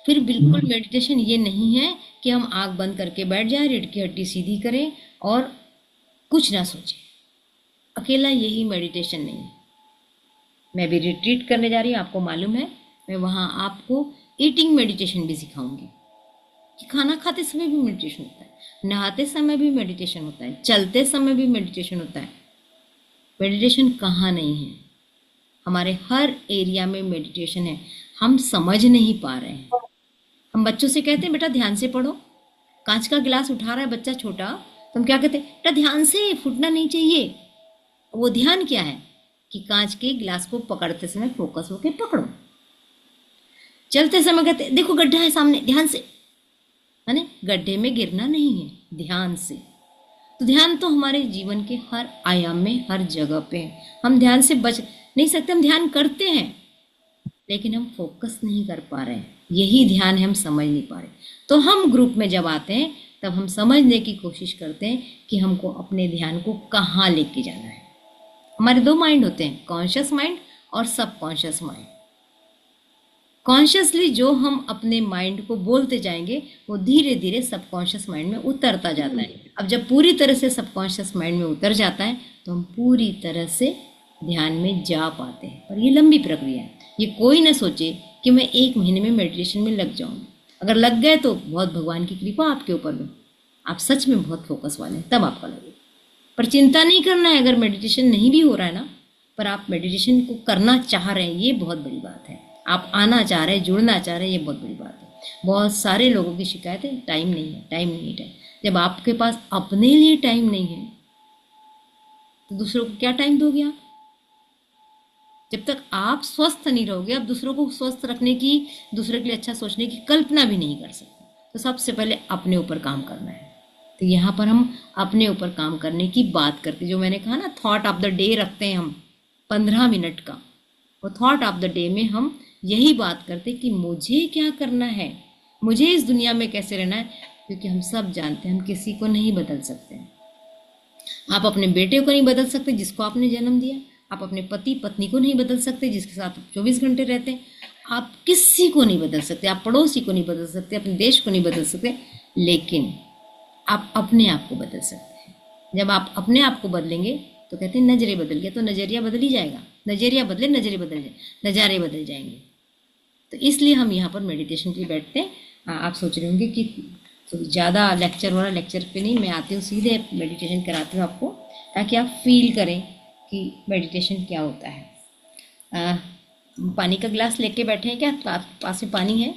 फिर बिल्कुल मेडिटेशन ये नहीं है कि हम आंख बंद करके बैठ जाएं, रीढ़ की हड्डी सीधी करें और कुछ ना सोचें। अकेला यही मेडिटेशन नहीं है। मैं भी रिट्रीट करने जा रही हूँ, आपको मालूम है। मैं वहाँ आपको ईटिंग मेडिटेशन भी सिखाऊंगी कि खाना खाते समय भी मेडिटेशन होता है, नहाते समय भी मेडिटेशन होता है, चलते समय भी मेडिटेशन होता है। मेडिटेशन कहाँ नहीं है, हमारे हर एरिया में मेडिटेशन है। हम समझ नहीं पा रहे हैं। हम बच्चों से कहते हैं बेटा ध्यान से पढ़ो, कांच का गिलास उठा रहा है बच्चा छोटा, तो हम क्या कहते हैं, बेटा ध्यान से, फूटना नहीं चाहिए। वो ध्यान क्या है कि कांच के गिलास को पकड़ते समय फोकस होके पकड़ो। चलते समय कहते देखो गड्ढा है सामने, ध्यान से, है ना, गड्ढे में गिरना नहीं है, ध्यान से। तो ध्यान तो हमारे जीवन के हर आयाम में, हर जगह पे है। हम ध्यान से बच नहीं सकते। हम ध्यान करते हैं लेकिन हम फोकस नहीं कर पा रहे हैं। यही ध्यान है, हम समझ नहीं पा रहे। तो हम ग्रुप में जब आते हैं तब हम समझने की कोशिश करते हैं कि हमको अपने ध्यान को कहाँ लेके जाना है। हमारे दो माइंड होते हैं, कॉन्शियस माइंड और सबकॉन्शियस माइंड। कॉन्शियसली जो हम अपने माइंड को बोलते जाएंगे वो धीरे धीरे सबकॉन्शियस माइंड में उतरता जाता है। अब जब पूरी तरह से सबकॉन्शियस माइंड में उतर जाता है तो हम पूरी तरह से ध्यान में जा पाते हैं। पर ये लंबी प्रक्रिया है। ये कोई ना सोचे कि मैं 1 महीने में मेडिटेशन में लग जाऊंगी। अगर लग गए तो बहुत भगवान की कृपा आपके ऊपर में, आप सच में बहुत फोकस वाले हैं, तब आपका लगेगा। पर चिंता नहीं करना है अगर मेडिटेशन नहीं भी हो रहा है ना, पर आप मेडिटेशन को करना चाह रहे हैं, ये बहुत बड़ी बात है। आप आना चाह रहे हैं, जुड़ना चाह रहे हैं, ये बहुत बड़ी बात है। बहुत सारे लोगों की शिकायत है टाइम नहीं है, टाइम नहीं है, टाइम। जब आपके पास अपने लिए टाइम नहीं है तो दूसरों को क्या टाइम दोगे आप? जब तक आप स्वस्थ नहीं रहोगे, आप दूसरों को स्वस्थ रखने की, दूसरे के लिए अच्छा सोचने की कल्पना भी नहीं कर सकते। तो सबसे पहले अपने ऊपर काम करना है। तो यहाँ पर हम अपने ऊपर काम करने की बात करते, जो मैंने कहा ना थॉट ऑफ द डे रखते हैं हम 15 मिनट का, वो थॉट ऑफ द डे में हम यही बात करते कि मुझे क्या करना है, मुझे इस दुनिया में कैसे रहना है। क्योंकि हम सब जानते हैं हम किसी को नहीं बदल सकते। आप अपने बेटे को नहीं बदल सकते जिसको आपने जन्म दिया, आप अपने पति पत्नी को नहीं बदल सकते जिसके साथ आप 24 घंटे रहते हैं, आप किसी को नहीं बदल सकते, आप पड़ोसी को नहीं बदल सकते, अपने देश को नहीं बदल सकते, लेकिन आप अपने आप को बदल सकते हैं। जब आप अपने आप को बदलेंगे तो कहते हैं नजरिए बदल गया, तो नजरिया बदल ही जाएगा। नजरिया बदले, नजरिए बदल जाए, नज़ारे बदल जाएंगे। तो इसलिए हम यहाँ पर मेडिटेशन के लिए बैठते हैं। आप सोच रहे होंगे कि तो ज़्यादा लेक्चर वाला, लेक्चर पे नहीं, मैं आती हूँ सीधे मेडिटेशन कराती हूँ आपको, ताकि आप फील करें कि मेडिटेशन क्या होता है। पानी का गिलास लेके बैठे हैं क्या? पास में पानी है?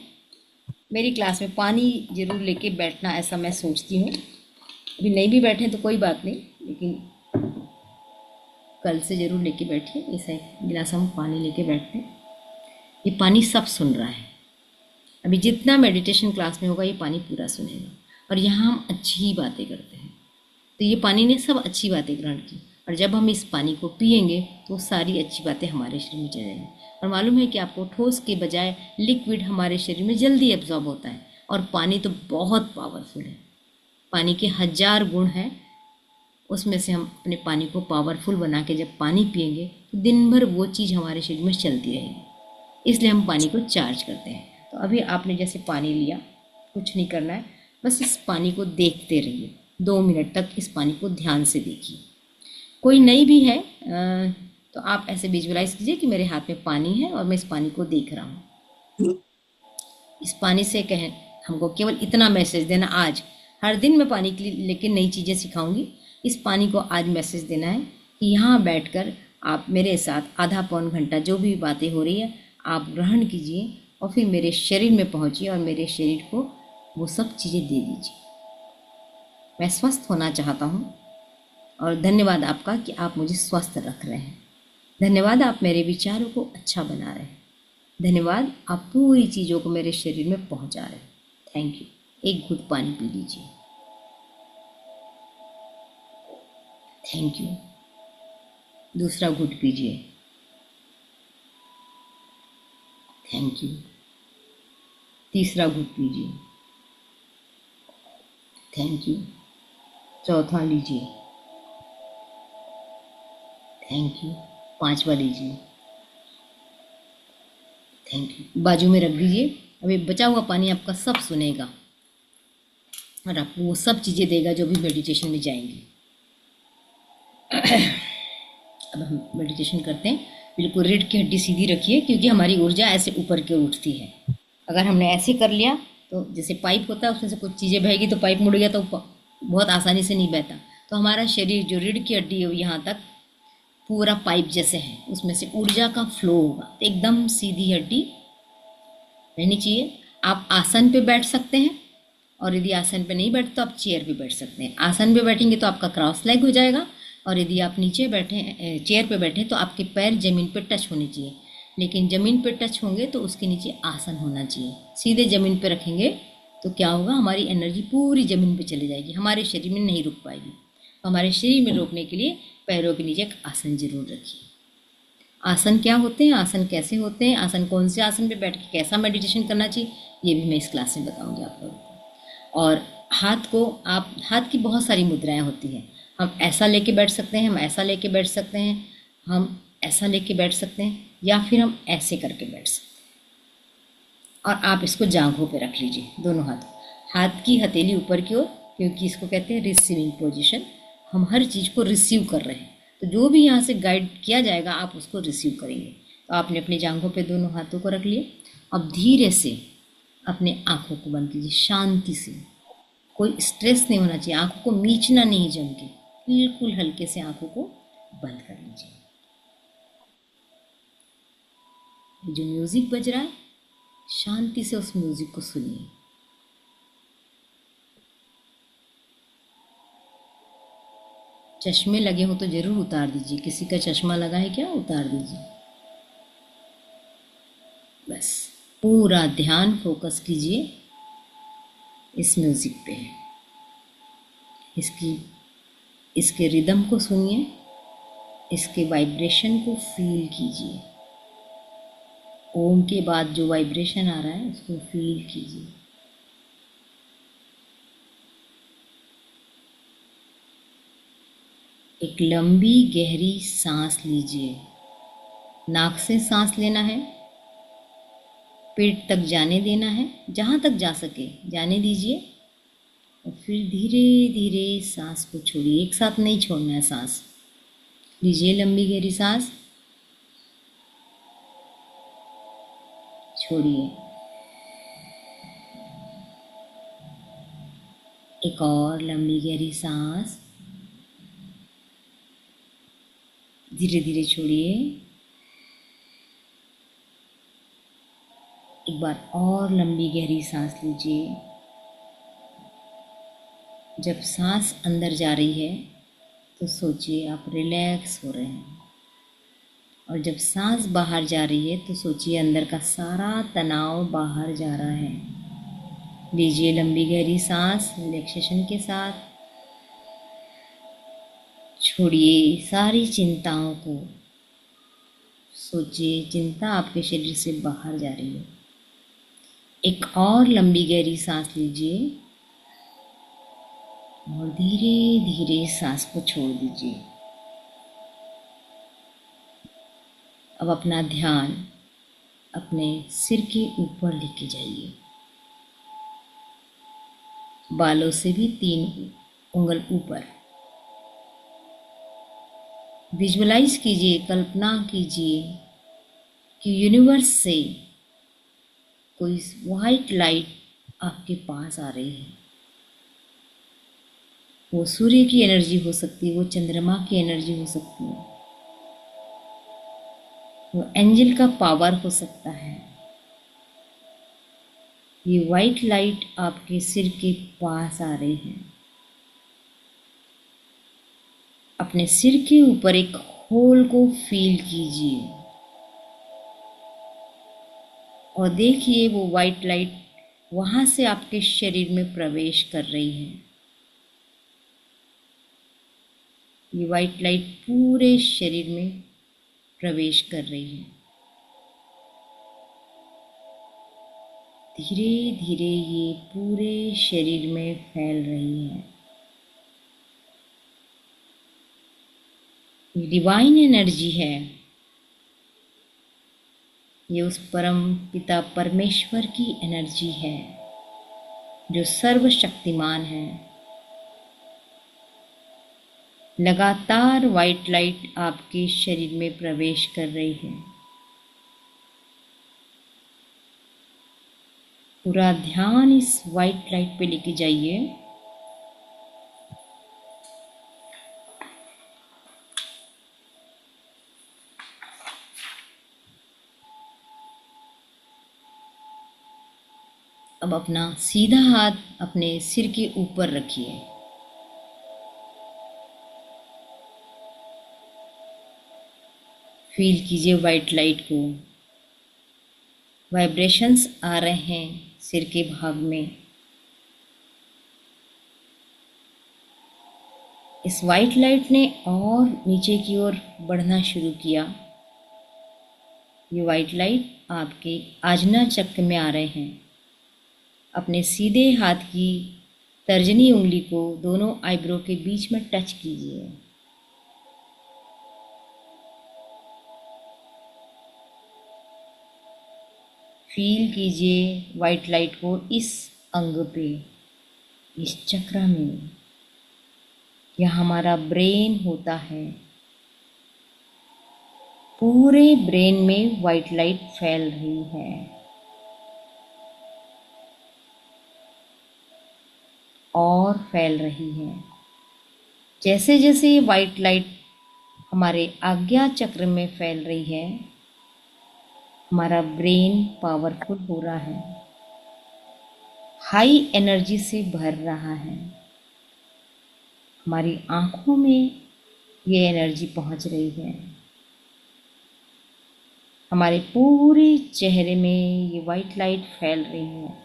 मेरी क्लास में पानी जरूर लेके बैठना, ऐसा मैं सोचती हूँ। अभी नहीं भी बैठे तो कोई बात नहीं, लेकिन कल से ज़रूर लेके बैठिए। ऐसा एक गिलास हम पानी लेके बैठते हैं। ये पानी सब सुन रहा है। अभी जितना मेडिटेशन क्लास में होगा ये पानी पूरा सुनेगा। और यहाँ हम अच्छी ही बातें करते हैं, तो ये पानी ने सब अच्छी बातें ग्रहण की, और जब हम इस पानी को पिएंगे तो सारी अच्छी बातें हमारे शरीर में चले जाएंगी। और मालूम है कि आपको ठोस के बजाय लिक्विड हमारे शरीर में जल्दी एब्जॉर्ब होता है। और पानी तो बहुत पावरफुल है, पानी के 1000 गुण हैं, उसमें से हम अपने पानी को पावरफुल बना के जब पानी पिएंगे तो दिन भर वो चीज़ हमारे शरीर में चलती रहेगी। इसलिए हम पानी को चार्ज करते हैं। तो अभी आपने जैसे पानी लिया, कुछ नहीं करना है, बस इस पानी को देखते रहिए। 2 मिनट तक इस पानी को ध्यान से देखिए। कोई नहीं भी है तो आप ऐसे विजुअलाइज कीजिए कि मेरे हाथ में पानी है और मैं इस पानी को देख रहा हूँ। इस पानी से कहें हमको केवल इतना मैसेज देना, आज हर दिन मैं पानी के लिए लेके नई चीज़ें सिखाऊंगी। इस पानी को आज मैसेज देना है कि यहाँ बैठकर आप मेरे साथ आधा पौन घंटा जो भी बातें हो रही है आप ग्रहण कीजिए, और फिर मेरे शरीर में पहुँचिए और मेरे शरीर को वो सब चीज़ें दे दीजिए। मैं स्वस्थ होना चाहता हूँ, और धन्यवाद आपका कि आप मुझे स्वस्थ रख रहे हैं। धन्यवाद आप मेरे विचारों को अच्छा बना रहे हैं। धन्यवाद आप पूरी चीज़ों को मेरे शरीर में पहुँचा रहे हैं। Thank you. एक घूंट पानी पी लीजिए। Thank you. दूसरा घूंट पीजिए। Thank you. तीसरा घूंट पीजिए। Thank you. चौथा लीजिए। Thank you. 5वां लीजिए। Thank you. बाजू में रख दीजिए। अभी बचा हुआ पानी आपका सब सुनेगा और आपको वो सब चीज़ें देगा जो भी मेडिटेशन में जाएंगी। अब हम मेडिटेशन करते हैं। बिल्कुल रीढ़ की हड्डी सीधी रखिए, क्योंकि हमारी ऊर्जा ऐसे ऊपर की ओर उठती है। अगर हमने ऐसे कर लिया तो जैसे पाइप होता है उसमें से कुछ चीज़ें बहेगी, तो पाइप मुड़ गया तो बहुत आसानी से नहीं बहता। तो हमारा शरीर जो रीढ़ की हड्डी है यहाँ तक पूरा पाइप जैसे है, उसमें से ऊर्जा का फ्लो होगा। तो एकदम सीधी हड्डी रहनी चाहिए। आप आसन पे बैठ सकते हैं, और यदि आसन पे नहीं बैठते तो आप चेयर पे बैठ सकते हैं। आसन पे बैठेंगे तो आपका क्रॉस लेग हो जाएगा, और यदि आप नीचे बैठे, चेयर पे बैठे, तो आपके पैर ज़मीन पे टच होने चाहिए। लेकिन ज़मीन पे टच होंगे तो उसके नीचे आसन होना चाहिए। सीधे ज़मीन पे रखेंगे तो क्या होगा, हमारी एनर्जी पूरी ज़मीन पे चली जाएगी, हमारे शरीर में नहीं रुक पाएगी। तो हमारे शरीर में रोकने के लिए पैरों के नीचे एक आसन जरूर रखिए। आसन क्या होते हैं, आसन कैसे होते हैं, आसन कौन से आसन पे बैठ के कैसा मेडिटेशन करना चाहिए, ये भी मैं इस क्लास में बताऊंगी आप लोगों को। और हाथ को, आप हाथ की बहुत सारी मुद्राएं होती हैं। हम ऐसा लेके बैठ सकते हैं, हम ऐसा लेके बैठ सकते हैं, हम ऐसा लेके बैठ सकते हैं, या फिर हम ऐसे करके बैठ सकते हैं। और आप इसको जांघों पे रख लीजिए, दोनों हाथ की हथेली ऊपर की ओर, क्योंकि इसको कहते हैं रिसीविंग पोजीशन। हम हर चीज़ को रिसीव कर रहे हैं, तो जो भी यहाँ से गाइड किया जाएगा आप उसको रिसीव करेंगे। तो आपने अपनी जांघों पे दोनों हाथों को रख लिए। अब धीरे से अपने आँखों को बंद कीजिए, शांति से। कोई स्ट्रेस नहीं होना चाहिए, आँखों को मीचना नहीं जम के, बिल्कुल हल्के से आंखों को बंद कर लीजिए। जो म्यूजिक बज रहा है, शांति से उस म्यूजिक को सुनिए। चश्मे लगे हो तो जरूर उतार दीजिए। किसी का चश्मा लगा है क्या? उतार दीजिए। बस पूरा ध्यान फोकस कीजिए इस म्यूजिक पे। इसके रिदम को सुनिए, इसके वाइब्रेशन को फील कीजिए। ओम के बाद जो वाइब्रेशन आ रहा है उसको फील कीजिए। एक लंबी गहरी सांस लीजिए। नाक से सांस लेना है, पेट तक जाने देना है, जहाँ तक जा सके जाने दीजिए, और फिर धीरे धीरे सांस को छोड़िए। एक साथ नहीं छोड़ना है सांस। लीजिए लंबी गहरी सांस, छोड़िए। एक और लंबी गहरी सांस, धीरे धीरे छोड़िए। एक बार और लंबी गहरी सांस लीजिए। जब सांस अंदर जा रही है तो सोचिए आप रिलैक्स हो रहे हैं, और जब सांस बाहर जा रही है तो सोचिए अंदर का सारा तनाव बाहर जा रहा है। लीजिए लंबी गहरी सांस रिलैक्सेशन के साथ। छोड़िए सारी चिंताओं को। सोचिए चिंता आपके शरीर से बाहर जा रही है। एक और लंबी गहरी सांस लीजिए और धीरे धीरे सांस को छोड़ दीजिए। अब अपना ध्यान अपने सिर के ऊपर लेके जाइए। बालों से भी 3 उंगल ऊपर। विजुअलाइज कीजिए, कल्पना कीजिए कि यूनिवर्स से कोई वाइट लाइट आपके पास आ रही है। वो सूर्य की एनर्जी हो सकती है, वो चंद्रमा की एनर्जी हो सकती है, वो एंजल का पावर हो सकता है। ये वाइट लाइट आपके सिर के पास आ रही है। अपने सिर के ऊपर एक होल को फील कीजिए और देखिए वो वाइट लाइट वहां से आपके शरीर में प्रवेश कर रही है। ये वाइट लाइट पूरे शरीर में प्रवेश कर रही है। धीरे धीरे ये पूरे शरीर में फैल रही है। ये डिवाइन एनर्जी है। ये उस परम पिता परमेश्वर की एनर्जी है जो सर्वशक्तिमान है। लगातार वाइट लाइट आपके शरीर में प्रवेश कर रही है। पूरा ध्यान इस वाइट लाइट पे लेके जाइए। अब अपना सीधा हाथ अपने सिर के ऊपर रखिए। फील कीजिए वाइट लाइट को। वाइब्रेशंस आ रहे हैं सिर के भाग में। इस वाइट लाइट ने और नीचे की ओर बढ़ना शुरू किया। ये वाइट लाइट आपके आजना चक्र में आ रहे हैं। अपने सीधे हाथ की तर्जनी उंगली को दोनों आईब्रो के बीच में टच कीजिए। फील कीजिए वाइट लाइट को इस अंग पे, इस चक्र में। यह हमारा ब्रेन होता है। पूरे ब्रेन में वाइट लाइट फैल रही है और फैल रही है। जैसे जैसे ये वाइट लाइट हमारे आज्ञा चक्र में फैल रही है, हमारा ब्रेन पावरफुल हो रहा है, हाई एनर्जी से भर रहा है। हमारी आंखों में ये एनर्जी पहुंच रही है, हमारे पूरे चेहरे में ये वाइट लाइट फैल रही है।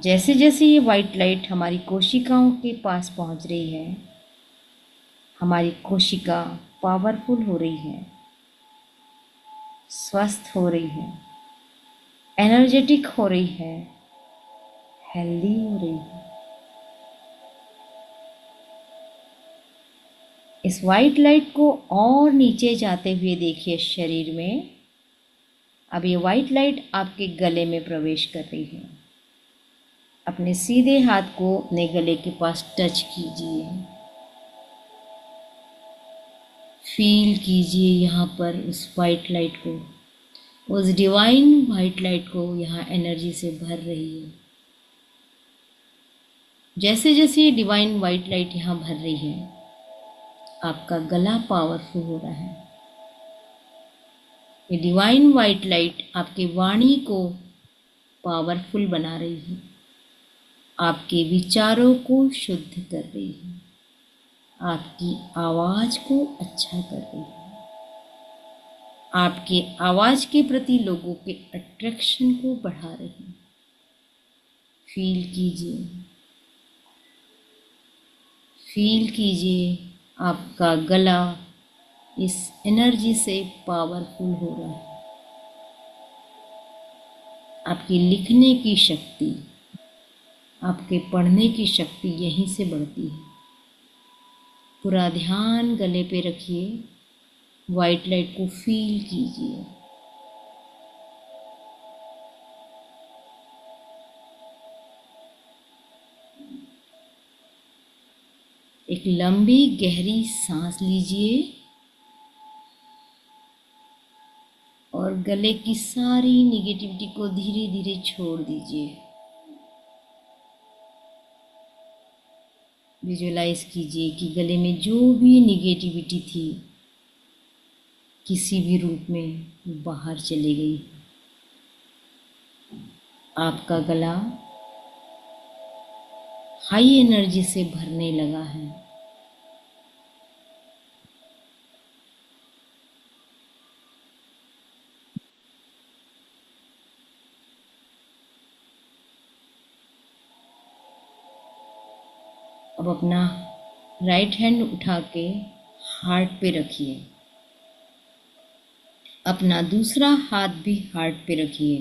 जैसे जैसे ये वाइट लाइट हमारी कोशिकाओं के पास पहुंच रही है, हमारी कोशिका पावरफुल हो रही है, स्वस्थ हो रही है, एनर्जेटिक हो रही है, हेल्दी हो रही है। इस वाइट लाइट को और नीचे जाते हुए देखिए शरीर में। अब ये वाइट लाइट आपके गले में प्रवेश कर रही है। अपने सीधे हाथ को अपने गले के पास टच कीजिए, फील कीजिए यहाँ पर उस वाइट लाइट को, उस डिवाइन वाइट लाइट को यहाँ एनर्जी से भर रही है। जैसे जैसे ये डिवाइन वाइट लाइट यहाँ भर रही है, आपका गला पावरफुल हो रहा है। ये डिवाइन वाइट लाइट आपकी वाणी को पावरफुल बना रही है, आपके विचारों को शुद्ध कर रही है, आपकी आवाज को अच्छा कर रही है, आपके आवाज के प्रति लोगों के अट्रैक्शन को बढ़ा रही है। फील कीजिए, फील कीजिए आपका गला इस एनर्जी से पावरफुल हो रहा है। आपकी लिखने की शक्ति, आपके पढ़ने की शक्ति यहीं से बढ़ती है। पूरा ध्यान गले पे रखिए, वाइट लाइट को फील कीजिए। एक लंबी गहरी सांस लीजिए और गले की सारी निगेटिविटी को धीरे धीरे छोड़ दीजिए। विजुअलाइज कीजिए कि गले में जो भी निगेटिविटी थी किसी भी रूप में बाहर चली गई। आपका गला हाई एनर्जी से भरने लगा है। अब अपना राइट हैंड उठा के हार्ट पे रखिए, अपना दूसरा हाथ भी हार्ट पे रखिए।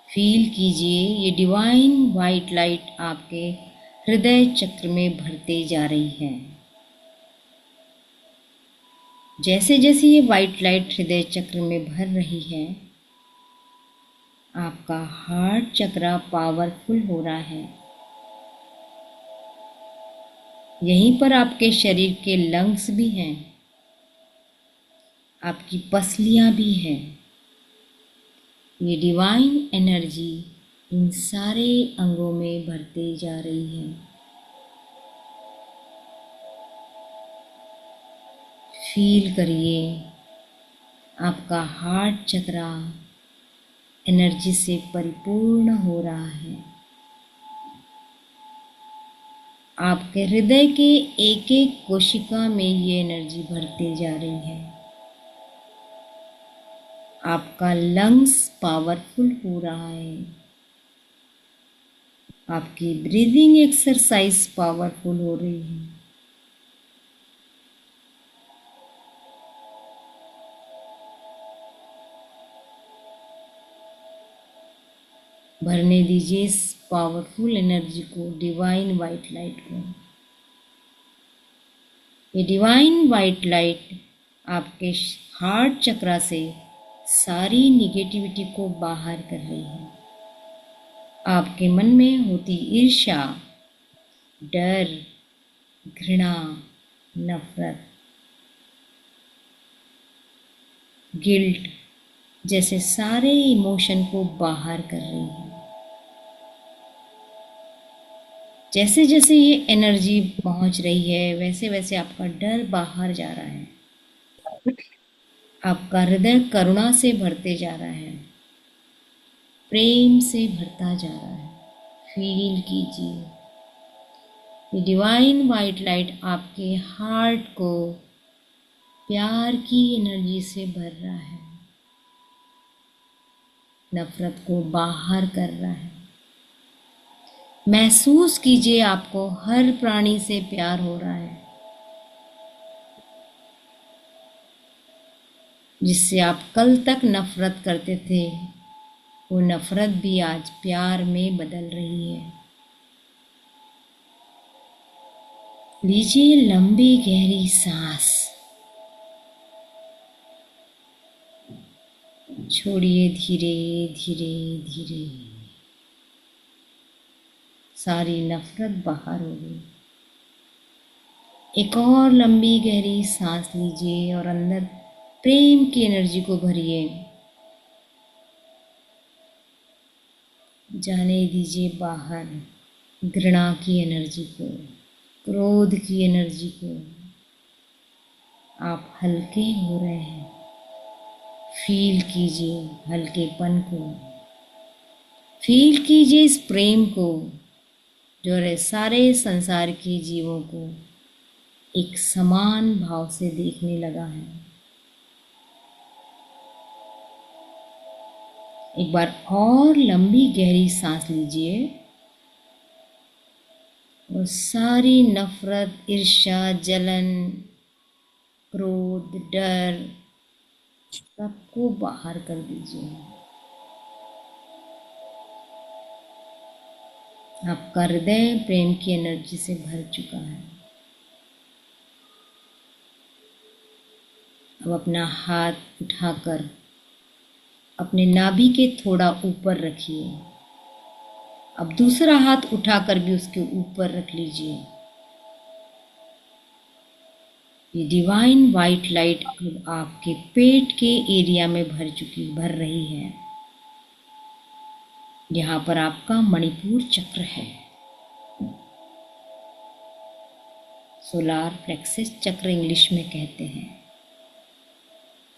फील कीजिए ये डिवाइन वाइट लाइट आपके हृदय चक्र में भरते जा रही है। जैसे जैसे ये वाइट लाइट हृदय चक्र में भर रही है, आपका हार्ट चक्र पावरफुल हो रहा है। यहीं पर आपके शरीर के लंग्स भी हैं, आपकी पसलियां भी हैं। ये डिवाइन एनर्जी इन सारे अंगों में भरते जा रही है। फील करिए आपका हार्ट चक्र एनर्जी से परिपूर्ण हो रहा है। आपके हृदय के एक एक कोशिका में ये एनर्जी भरते जा रही है। आपका लंग्स पावरफुल हो रहा है। आपकी ब्रीदिंग एक्सरसाइज पावरफुल हो रही है। भरने दीजिए इस पावरफुल एनर्जी को, डिवाइन वाइट लाइट को। ये डिवाइन वाइट लाइट आपके हार्ट चक्र से सारी निगेटिविटी को बाहर कर रही है। आपके मन में होती ईर्ष्या, डर, घृणा, नफरत, गिल्ट जैसे सारे इमोशन को बाहर कर रही है। जैसे जैसे ये एनर्जी पहुंच रही है वैसे वैसे आपका डर बाहर जा रहा है, आपका हृदय करुणा से भरते जा रहा है, प्रेम से भरता जा रहा है। फील कीजिए ये डिवाइन वाइट लाइट आपके हार्ट को प्यार की एनर्जी से भर रहा है, नफरत को बाहर कर रहा है। महसूस कीजिए आपको हर प्राणी से प्यार हो रहा है, जिससे आप कल तक नफरत करते थे वो नफरत भी आज प्यार में बदल रही है। लीजिए लंबी गहरी सांस, छोड़िए धीरे धीरे धीरे। सारी नफरत बाहर हो गई। एक और लंबी गहरी सांस लीजिए और अंदर प्रेम की एनर्जी को भरिए। जाने दीजिए बाहर घृणा की एनर्जी को, क्रोध की एनर्जी को। आप हल्के हो रहे हैं। फील कीजिए हल्केपन को, फील कीजिए इस प्रेम को जो सारे संसार के जीवों को एक समान भाव से देखने लगा है। एक बार और लंबी गहरी सांस लीजिए और सारी नफरत, ईर्ष्या, जलन, क्रोध, डर सबको बाहर कर दीजिए। आपका हृदय प्रेम की एनर्जी से भर चुका है। अब अपना हाथ उठाकर अपने नाभि के थोड़ा ऊपर रखिए। अब दूसरा हाथ उठाकर भी उसके ऊपर रख लीजिए। ये डिवाइन वाइट लाइट अब आपके पेट के एरिया में भर रही है। यहाँ पर आपका मणिपुर चक्र है, सोलार प्लेक्सस चक्र इंग्लिश में कहते हैं।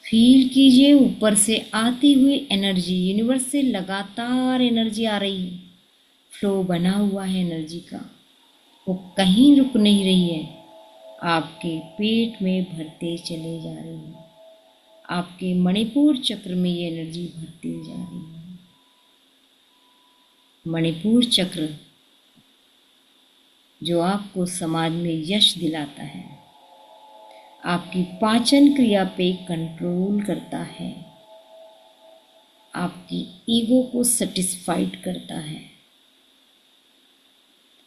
फील कीजिए ऊपर से आती हुई एनर्जी, यूनिवर्स से लगातार एनर्जी आ रही है, फ्लो बना हुआ है एनर्जी का, वो कहीं रुक नहीं रही है, आपके पेट में भरते चले जा रही है। आपके मणिपुर चक्र में ये एनर्जी भरती जा रही है। मणिपुर चक्र जो आपको समाज में यश दिलाता है, आपकी पाचन क्रिया पे कंट्रोल करता है, आपकी ईगो को सेटिस्फाइड करता है,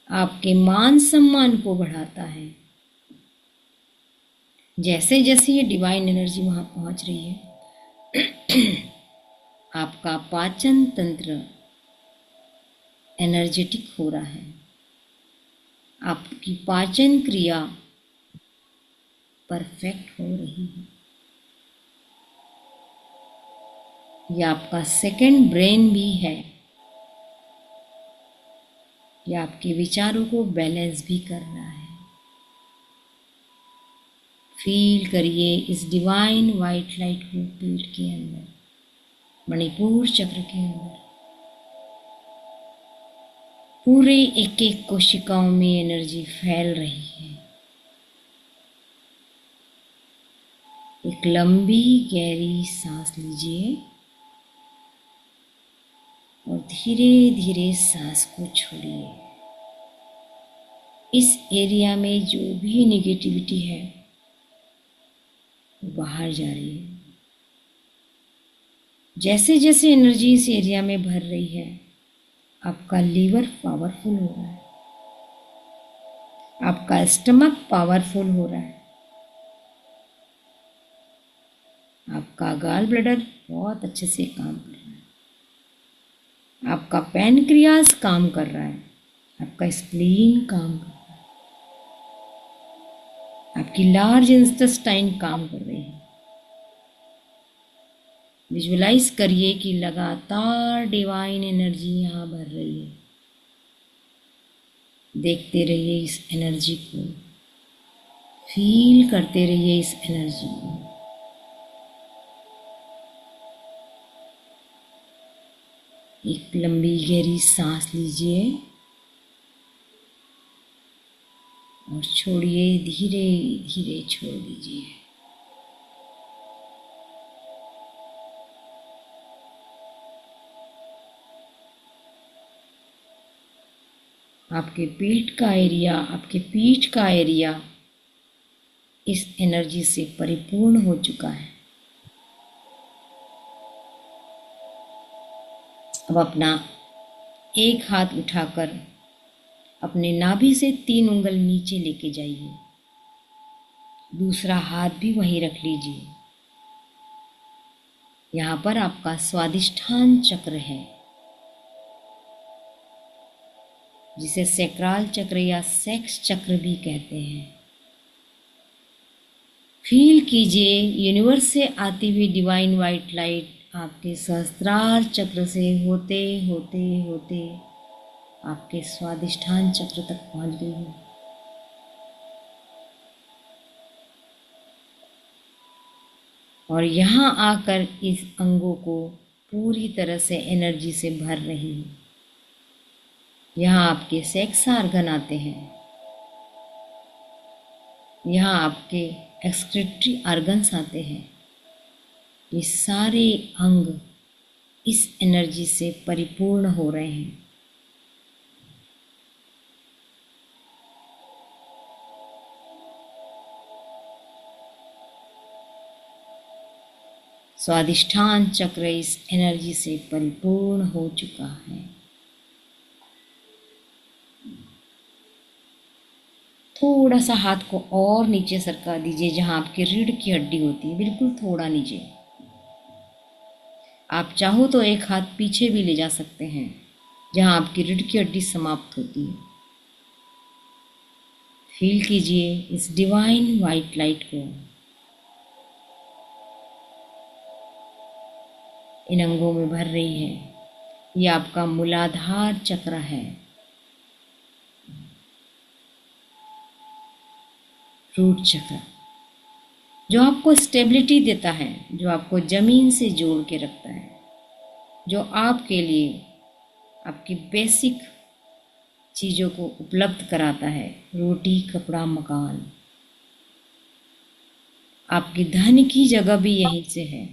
आपके मान सम्मान को बढ़ाता है। जैसे जैसे ये डिवाइन एनर्जी वहां पहुंच रही है, आपका पाचन तंत्र एनर्जेटिक हो रहा है, आपकी पाचन क्रिया परफेक्ट हो रही है। यह आपका सेकंड ब्रेन भी है, यह आपके विचारों को बैलेंस भी कर रहा है। फील करिए इस डिवाइन वाइट लाइट को पेट के अंदर, मणिपुर चक्र के अंदर। पूरे एक एक कोशिकाओं में एनर्जी फैल रही है। एक लंबी गहरी सांस लीजिए और धीरे धीरे सांस को छोड़िए। इस एरिया में जो भी नेगेटिविटी है वो बाहर जा रही है। जैसे जैसे एनर्जी इस एरिया में भर रही है, आपका लीवर पावरफुल हो रहा है, आपका स्टमक पावरफुल हो रहा है, आपका गॉल ब्लैडर बहुत अच्छे से काम कर रहा है, आपका पैनक्रियास काम कर रहा है, आपका स्प्लीन काम कर रहा है, आपकी लार्ज इंटेस्टाइन काम कर रही है। विजुअलाइज करिए कि लगातार डिवाइन एनर्जी यहाँ भर रही है। देखते रहिए इस एनर्जी को, फील करते रहिए इस एनर्जी को। एक लंबी गहरी सांस लीजिए और छोड़िए, धीरे धीरे छोड़ दीजिए। आपके पेट का एरिया, आपके पीठ का एरिया इस एनर्जी से परिपूर्ण हो चुका है। अब अपना एक हाथ उठाकर अपने नाभि से 3 उंगल नीचे लेके जाइए, दूसरा हाथ भी वहीं रख लीजिए। यहाँ पर आपका स्वादिष्ठान चक्र है, जिसे सैक्राल चक्र या सेक्स चक्र भी कहते हैं। फील कीजिए यूनिवर्स से आती हुई डिवाइन वाइट लाइट आपके सहस्त्रार चक्र से होते होते होते आपके स्वादिष्ठान चक्र तक पहुंच गई है। और यहाँ आकर इस अंगों को पूरी तरह से एनर्जी से भर रही है। यहाँ आपके सेक्स आर्गन आते हैं, यहाँ आपके एक्सक्रीटरी आर्गन्स आते हैं। ये सारे अंग इस एनर्जी से परिपूर्ण हो रहे हैं। स्वादिष्ठान चक्र इस एनर्जी से परिपूर्ण हो चुका है। थोड़ा सा हाथ को और नीचे सरका दीजिए, जहां आपकी रीढ़ की हड्डी होती है, बिल्कुल थोड़ा नीचे। आप चाहो तो एक हाथ पीछे भी ले जा सकते हैं, जहां आपकी रीढ़ की हड्डी समाप्त होती है। फील कीजिए इस डिवाइन वाइट लाइट को। इन अंगों में भर रही है। ये आपका मूलाधार चक्र है, रूट चक्र, जो आपको स्टेबिलिटी देता है, जो आपको जमीन से जोड़ के रखता है, जो आपके लिए आपकी बेसिक चीज़ों को उपलब्ध कराता है। रोटी, कपड़ा, मकान। आपकी धन की जगह भी यहीं से है।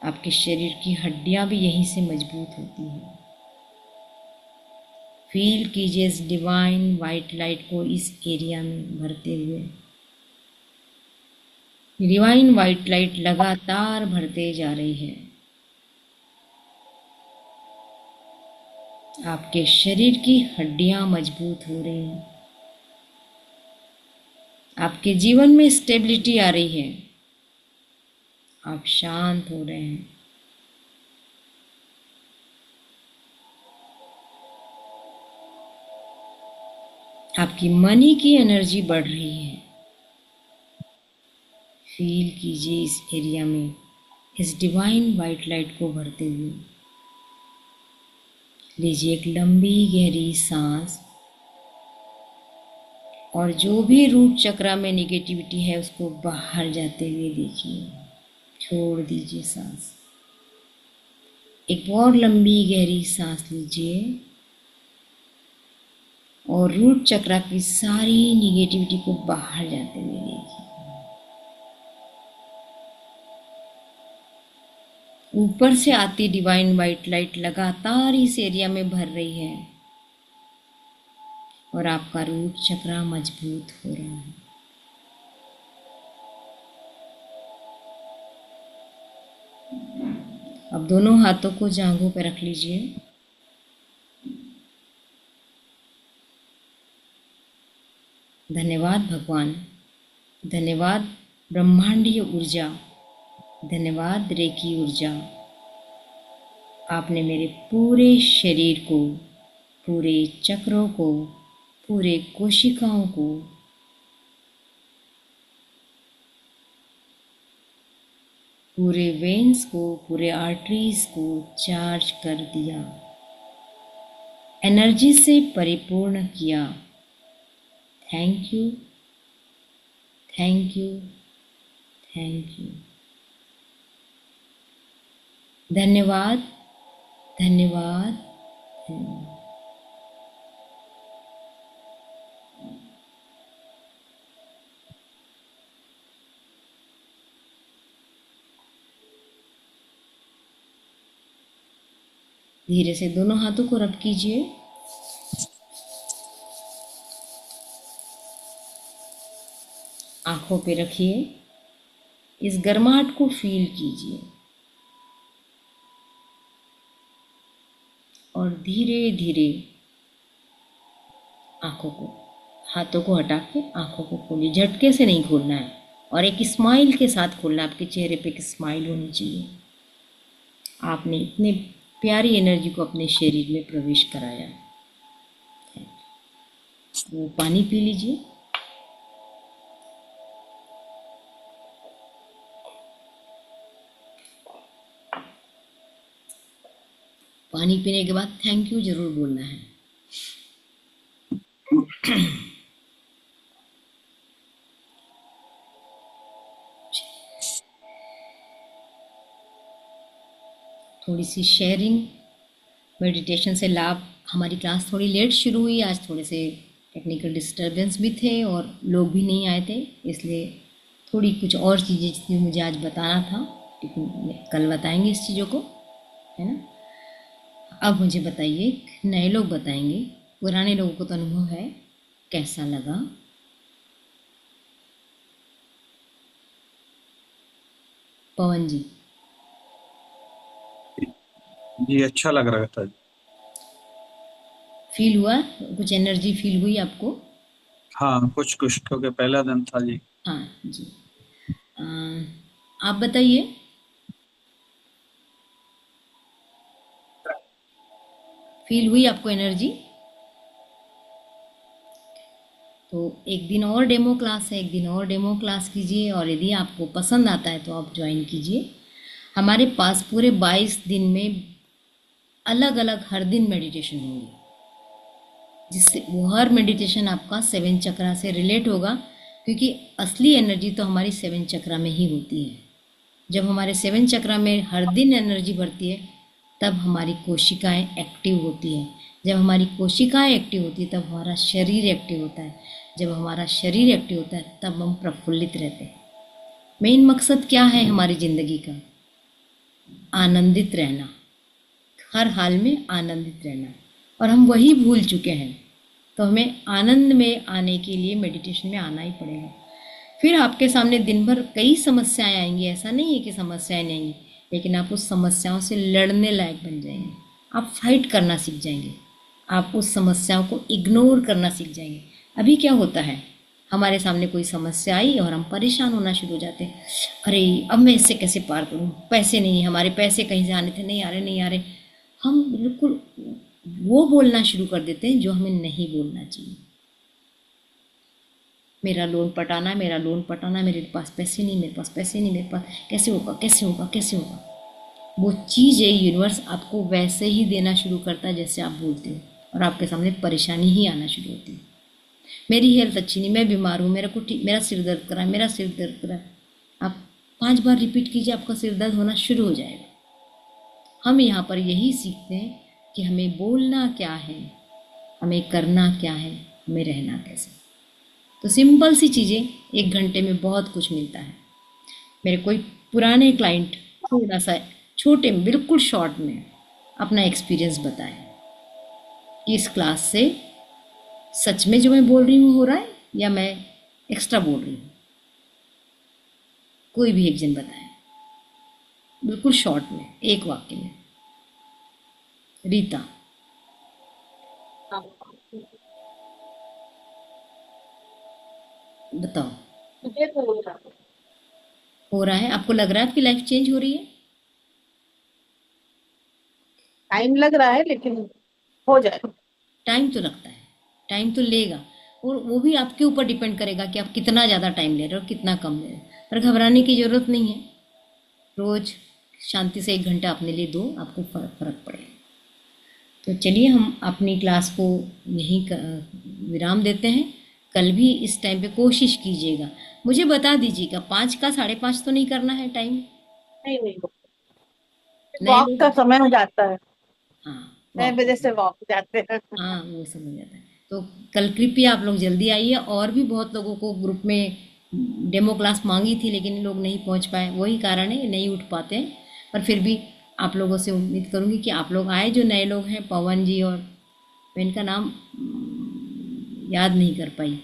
आपके शरीर की हड्डियां भी यहीं से मजबूत होती हैं। फील कीजिए इस डिवाइन वाइट लाइट को इस एरिया में भरते हुए। डिवाइन वाइट लाइट लगातार भरते जा रही है। आपके शरीर की हड्डियां मजबूत हो रही हैं। आपके जीवन में स्टेबिलिटी आ रही है। आप शांत हो रहे हैं। आपकी मनी की एनर्जी बढ़ रही है। फील कीजिए इस एरिया में इस डिवाइन वाइट लाइट को भरते हुए। लीजिए एक लंबी गहरी सांस और जो भी रूट चक्र में नेगेटिविटी है उसको बाहर जाते हुए देखिए। छोड़ दीजिए सांस। एक और लंबी गहरी सांस लीजिए और रूट चक्र की सारी निगेटिविटी को बाहर जाते हुए देखिए। ऊपर से आती डिवाइन वाइट लाइट लगातार इस एरिया में भर रही है और आपका रूट चक्र मजबूत हो रहा है। अब दोनों हाथों को जांघों पर रख लीजिए। धन्यवाद भगवान, धन्यवाद ब्रह्मांडीय ऊर्जा, धन्यवाद रेकी ऊर्जा। आपने मेरे पूरे शरीर को, पूरे चक्रों को, पूरे कोशिकाओं को पूरे वेन्स को, पूरे आर्टरीज को चार्ज कर दिया। एनर्जी से परिपूर्ण किया। Thank you, thank you, thank you. धन्यवाद, धन्यवाद, धन्यवाद। धीरे से दोनों हाथों को रब कीजिए। आंखों पे रखिए। इस गर्माहट को फील कीजिए और धीरे धीरे हाथों को हटा के आंखों को खोलिए। झटके से नहीं खोलना है और एक स्माइल के साथ खोलना है। आपके चेहरे पे एक स्माइल होनी चाहिए। आपने इतने प्यारी एनर्जी को अपने शरीर में प्रवेश कराया। वो पानी पी लीजिए। पानी पीने के बाद थैंक यू जरूर बोलना है। थोड़ी सी शेयरिंग मेडिटेशन से लाभ। हमारी क्लास थोड़ी लेट शुरू हुई, आज थोड़े से टेक्निकल डिस्टरबेंस भी थे और लोग भी नहीं आए थे, इसलिए थोड़ी कुछ और चीज़ें थी मुझे आज बताना था, लेकिन कल बताएंगे इस चीज़ों को, है ना। अब मुझे बताइए, नए लोग बताएंगे, पुराने लोगों को तो अनुभव है, कैसा लगा? पवन जी। जी अच्छा लग रहा था। फील हुआ कुछ एनर्जी फील हुई आपको? हाँ कुछ कुछ, क्योंकि पहला दिन था जी। हाँ जी। आप बताइए। फील हुई आपको एनर्जी? तो एक दिन और डेमो क्लास है, एक दिन और डेमो क्लास कीजिए और यदि आपको पसंद आता है तो आप ज्वाइन कीजिए। हमारे पास पूरे 22 दिन में अलग अलग हर दिन मेडिटेशन होंगे, जिससे वो हर मेडिटेशन आपका 7 चक्रा से रिलेट होगा, क्योंकि असली एनर्जी तो हमारी 7 चक्रा में ही होती है। जब हमारे 7 चक्रा में हर दिन एनर्जी बढ़ती है तब हमारी कोशिकाएं एक्टिव होती हैं। जब हमारी कोशिकाएं एक्टिव होती है तब हमारा शरीर एक्टिव होता है। जब हमारा शरीर एक्टिव होता है तब हम प्रफुल्लित रहते हैं। मेन मकसद क्या है हमारी ज़िंदगी का? आनंदित रहना, हर हाल में आनंदित रहना, और हम वही भूल चुके हैं। तो हमें आनंद में आने के लिए मेडिटेशन में आना ही पड़ेगा। फिर आपके सामने दिन भर कई समस्याएं आएंगी, ऐसा नहीं है कि समस्याएं नहीं आएंगी, लेकिन आप उस समस्याओं से लड़ने लायक बन जाएंगे। आप फाइट करना सीख जाएंगे, आप उस समस्याओं को इग्नोर करना सीख जाएंगे। अभी क्या होता है, हमारे सामने कोई समस्या आई और हम परेशान होना शुरू हो जाते हैं। अरे अब मैं इससे कैसे पार करूं, पैसे नहीं, हमारे पैसे कहीं से आने थे, नहीं आ रहे, नहीं आ रहे। हम बिल्कुल वो बोलना शुरू कर देते हैं जो हमें नहीं बोलना चाहिए। मेरा लोन पटाना, मेरा लोन पटाना, मेरे पास पैसे नहीं, मेरे पास पैसे नहीं, मेरे पास कैसे होगा, कैसे होगा, कैसे होगा। वो चीज़ है, यूनिवर्स आपको वैसे ही देना शुरू करता है जैसे आप बोलते हो, और आपके सामने परेशानी ही आना शुरू होती है। मेरी हेल्थ अच्छी नहीं, मैं बीमार हूँ, मेरा सिर दर्द करा, मेरा सिर दर्द करा। आप 5 बार रिपीट कीजिए, आपका सिर दर्द होना शुरू हो जाएगा। हम यहाँ पर यही सीखते हैं कि हमें बोलना क्या है, हमें करना क्या है, हमें रहना कैसे। तो सिंपल सी चीज़ें 1 घंटे में बहुत कुछ मिलता है। मेरे कोई पुराने क्लाइंट थोड़ा सा छोटे बिल्कुल शॉर्ट में अपना एक्सपीरियंस बताए कि इस क्लास से सच में जो मैं बोल रही हूँ हो रहा है या मैं एक्स्ट्रा बोल रही हूँ। कोई भी एक जन बताए बिल्कुल शॉर्ट में, 1 वाक्य में। रीता। बताओ। मुझे तो हो रहा है? आपको लग रहा है आपकी लाइफ चेंज हो रही है? टाइम लग रहा है लेकिन हो जाएगा। टाइम तो लगता है, टाइम तो लेगा, और वो भी आपके ऊपर डिपेंड करेगा कि आप कितना ज़्यादा टाइम ले रहे हो, कितना कम ले रहे हो। पर घबराने की ज़रूरत नहीं है। रोज़ शांति से 1 घंटा अपने लिए दो, आपको फर्क पड़ेगा। तो चलिए हम अपनी क्लास को यहीं विराम देते हैं। कल भी इस टाइम पे कोशिश कीजिएगा। मुझे बता दीजिएगा 5 का 5:30 तो नहीं करना है टाइम? नहीं नहीं, नहीं वॉक का लोग, समय हो जाता है, हाँ 6 बजे से वॉक जाते हैं। हाँ वो समझ जाता है। तो कल कृपया आप लोग जल्दी आइए। और भी बहुत लोगों को ग्रुप में डेमो क्लास मांगी थी लेकिन लोग नहीं पहुंच पाए, वही कारण है नहीं उठ पाते हैं। पर फिर भी आप लोगों से उम्मीद करूंगी कि आप लोग आए, जो नए लोग हैं, पवन जी और मैं इनका नाम याद नहीं कर पाई।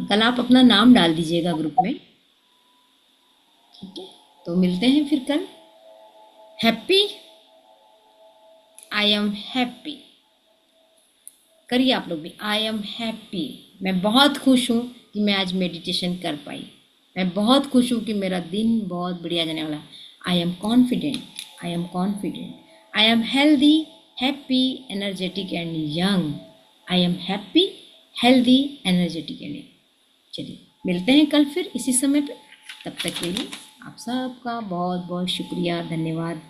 कल आप अपना नाम डाल दीजिएगा ग्रुप में, ठीक है? तो मिलते हैं फिर कल। हैप्पी, आई एम हैप्पी करिए आप लोग भी। आई एम हैप्पी, मैं बहुत खुश हूँ कि मैं आज मेडिटेशन कर पाई। मैं बहुत खुश हूँ कि मेरा दिन बहुत बढ़िया जाने वाला। I am confident, I am confident, I am healthy, happy, energetic and young. I am happy, healthy, energetic and young. चलिए मिलते हैं कल फिर इसी समय पे। तब तक के लिए आप सबका बहुत बहुत शुक्रिया, धन्यवाद।